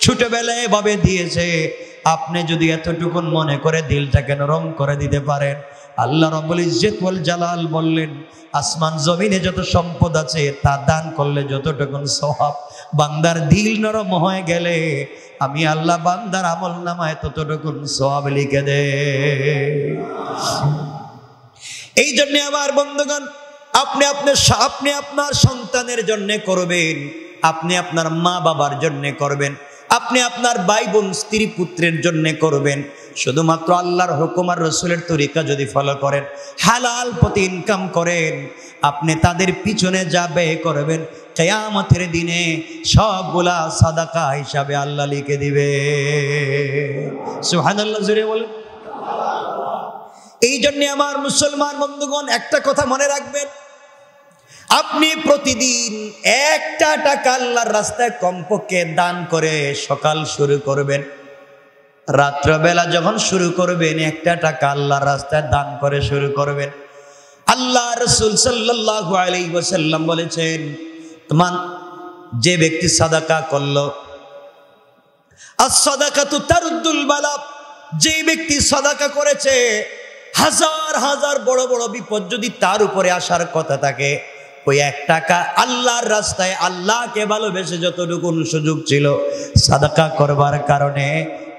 ছোটবেলায় এভাবে দিয়েছে, আপনি যদি এতটুকু মনে করে দিলটাকে নরম করে দিতে পারেন, আল্লাহ রাব্বুল ইজ্জত ওয়াল জালাল বললেন আসমান জমিনে যত সম্পদ আছে তা দান করলে যতটুকু সওয়াব, বান্দার দিল নরম হয়ে গেলে আমি আল্লাহ বান্দার আমল নামায় ততটুকু সওয়াব লিখে দে। এই জন্য আমার বন্ধুগণ, আপনি আপনার সন্তানের জন্য করবেন, আপনি আপনার মা বাবার জন্য করবেন, আপনি আপনার ভাই বোন স্ত্রী পুত্রের জন্য করবেন। শুধুমাত্র আল্লাহর হুকুম আর রাসূলের তরিকা যদি ফলো করেন, হালাল পথে ইনকাম করেন, আপনি তাদের পিছনে যা ব্যয় করবেন কিয়ামতের দিনে সবগুলা সাদাকা হিসাবে আল্লাহ লিখে দিবে। সুবহানাল্লাহ জোরে বলেন। এই জন্য আমার মুসলমান বন্ধুগণ একটা কথা মনে রাখবেন, আপনি প্রতিদিন 1 টাকা আল্লাহর রাস্তায় কমপক্ষে দান করে সকাল শুরু করবেন, রাত্রবেলা যখন শুরু করবেন 1 টাকা আল্লাহর রাস্তায় দান করে শুরু করবেন। আল্লাহ রাসূল সাল্লাল্লাহু আলাইহি ওয়াসাল্লাম বলেছেন, যে ব্যক্তি সাদাকা করলো, as-সাদাকাতু তারুদ্দুল বালা, যে ব্যক্তি সাদাকা করেছে হাজার হাজার বড় বড় বিপদ যদি তার উপরে আসার কথা থাকে, ওই 1 টাকা আল্লাহর রাস্তায় আল্লাহকে ভালোবেসে যতটুকু সুযোগ ছিল সাদাকা করবার কারণে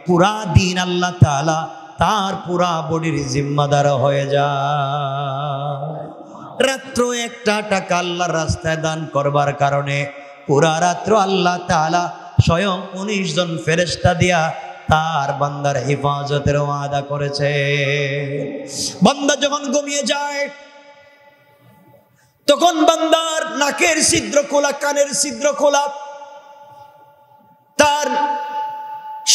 পুরা দিন আল্লাহ তাআলা তার পুরা বডির জিম্মাদার হয়ে যায়। রাত্র 1 টাকা আল্লাহর রাস্তায় দান করবার কারণে পুরা রাত্র আল্লাহ তাআলা স্বয়ং 19 জন ফেরেশতা দিয়া তার বান্দার হেফাজতের ওয়াদা করেছে। বান্দা যখন ঘুমিয়ে যায় তখন বান্দার নাকের ছিদ্র খোলা, কানের ছিদ্র খোলা, তার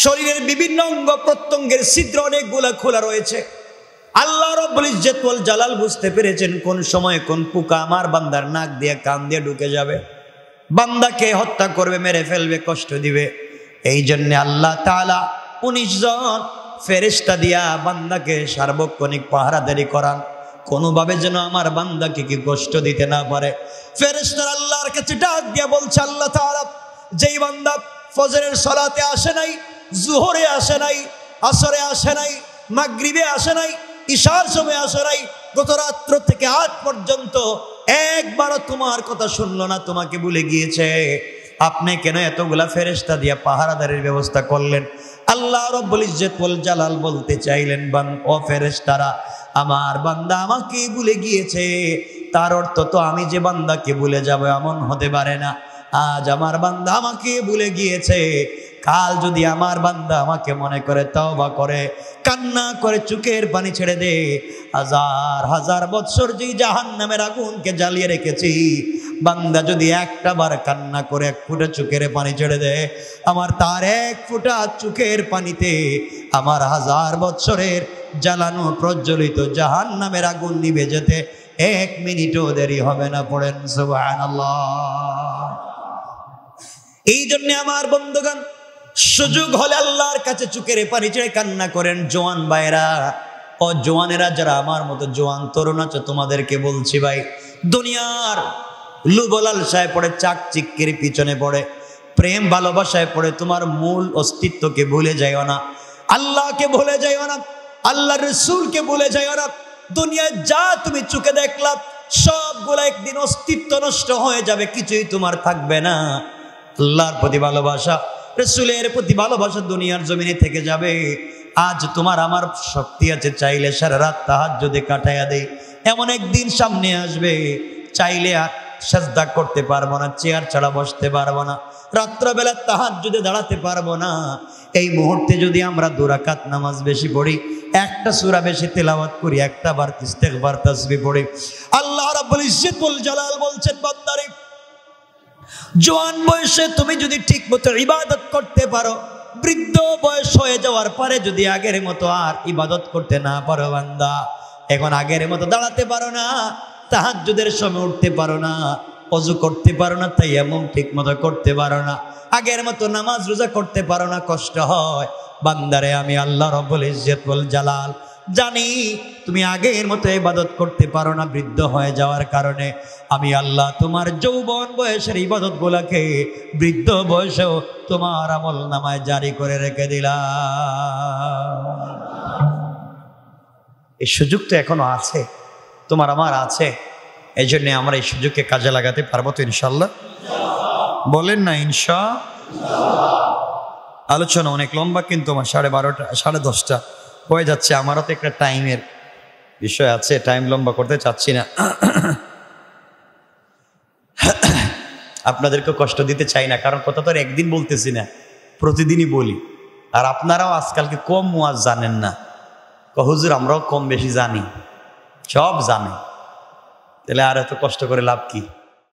শরীরের বিভিন্ন অঙ্গ প্রত্যঙ্গের ছিদ্র অনেকগুলা খোলা রয়েছে। আল্লাহ রাব্বুল ইজ্জত ওয়াল জালাল বুঝতে পেরেছেন কোন সময় কোন পোকা আমার বান্দার নাক দিয়ে কান দিয়ে ঢুকে যাবে, বান্দাকে হত্যা করবে, মেরে ফেলবে, কষ্ট দিবে। এই জন্য আল্লাহ তাআলা 19 জন ফেরেশতা দিয়া বান্দাকে সার্বক্ষণিক পাহারাদারি করান, কোনোভাবে যেন আমার বান্দাকে কি কষ্ট দিতে না পারে। ফেরেশতারা আল্লাহর কাছে ডাক দিয়া বলছে, আল্লাহ তাআলা, যেই বান্দা ফজরের সালাতে আসে নাই, জোহরে আসে নাই, আসরে আসে নাই, মাগরিবে আসে নাই, ইশার সময় আসে নাই, গত রাত্র থেকে আজ পর্যন্ত একবারও তোমার কথা শুনলো না, তোমাকে ভুলে গিয়েছে, আপনি কেন এতগুলা ফেরেশতা দিয়া পাহারাদারির ব্যবস্থা করলেন? আল্লাহ রাব্বুল ইজ্জত ওয়াল জালাল বলতে চাইলেন, ও ফেরেশতারা, আমার বান্দা আমাকে ভুলে গিয়েছে, তার অর্থ তো আমি যে বান্দাকে ভুলে যাব এমন হতে পারে না। আজ আমার বান্দা আমাকে ভুলে গিয়েছে, কাল যদি আমার বান্দা আমাকে মনে করে তওবা করে কান্না করে চোখের পানি ছেড়ে দে, হাজার হাজার বৎসর যে জাহান্নামের আগুনকে জ্বালিয়ে রেখেছি, বান্দা যদি একটা বার কান্না করে 1 ফোঁটা চোখের পানি ছেড়ে দে, আমার তার 1 ফোঁটা চোখের পানিতে আমার হাজার বৎসরের জ্বালানো প্রজ্বলিত জাহান্নামের আগুন নিভে যেতে 1 মিনিটও দেরি হবে না। পড়েন সুবহানাল্লাহ। এই জন্য আমার বন্ধুগণ, সুযোগ হলে আল্লাহর কাছে চোখের পানি ছেড়ে কান্না করেন। জোয়ান ভাইরা ও জোয়ানেরা, যারা আমার মতো জোয়ান তরুণ আছে, তোমাদেরকে বলছি ভাই, দুনিয়ার লোভ লালসায় পড়ে, চাকচিক্যের পিছনে পড়ে, প্রেম ভালোবাসায় পড়ে তোমার মূল অস্তিত্বকে ভুলে যাইও না, আল্লাহকে ভুলে যাইও না, আল্লাহর রাসূলকে ভুলে যাইও না। দুনিয়ায় যা তুমি চোখে দেখলা সবগুলা একদিন অস্তিত্ব নষ্ট হয়ে যাবে, কিছুই তোমার থাকবে না। আল্লাহর প্রতি ভালোবাসা, রাসূলের প্রতি ভালোবাসা দুনিয়ার জমিনে থেকে যাবে। আজ তোমার আমার শক্তি আছে, চাইলে সারা রাত তাহাজ্জুদে কাটাইয়া দেই, এমন একদিন সামনে আসবে চাইলে আর সাজদা করতে পারবো না, চেয়ার ছাড়া বসতে পারবো না, রাত্রবেলা তাহাজ্জুদে দাঁড়াতে পারবো না। এই মুহূর্তে যদি আমরা 2 রাকাত নামাজ বেশি পড়ি, একটা সূরা বেশি তেলাওয়াত করি, একটা বার ইস্তেগফার তাসবিহ পড়ি, আল্লাহ রাব্বুল ইজ্জত ওয়াল জালাল বলছেন, বান্দারে, জোয়ান বয়সে তুমি যদি ঠিক মতো ইবাদত করতে পারো, বৃদ্ধ বয়স হয়ে যাওয়ার পরে যদি আগের মতো আর ইবাদত করতে না পারো, বান্দা, এখন আগের মতো দাঁড়াতে পারো না, তাহাজ্জুদের সময় উঠতে পারো না, ওযু করতে পারো না, তায়াম্মুম ঠিক মতো করতে পারো না, আগের মতো নামাজ রোজা করতে পারো না, কষ্ট হয়, বান্দারে, আমি আল্লাহ রাব্বুল ইজ্জত ওয়াল জালাল জানি তুমি আগের মতো ইবাদত করতে পারো না বৃদ্ধ হয়ে যাওয়ার কারণে। আমি আল্লাহ তোমার যৌবন বয়সের ইবাদত গুলাকে বৃদ্ধ বয়সেও তোমার আমল নামায় জারি করে রেখে দিলাম। এই সুযোগ তো এখনো আছে, তোমার আমার আছে। এই জন্য আমরা এই সুযোগকে কাজে লাগাতে পারবো তো ইনশাল্লাহ? বলেন না ইনশাআল্লাহ। আলোচনা অনেক লম্বা, কিন্তু আমার 12:30 10:30 হয়ে যাচ্ছে। আমারও তো একটা টাইমের বিষয় আছে, টাইম লম্বা করতে চাচ্ছি না, আপনাদেরকে কষ্ট দিতে চাই না, কারণ কথা তো আর একদিন বলতেছি না, প্রতিদিনই বলি। আর আপনারাও আজকালকে কম ওয়াজ জানেন না। হুজুর আমরাও কম বেশি জানি, সব জানি, তাহলে আর এত কষ্ট করে লাভ কি?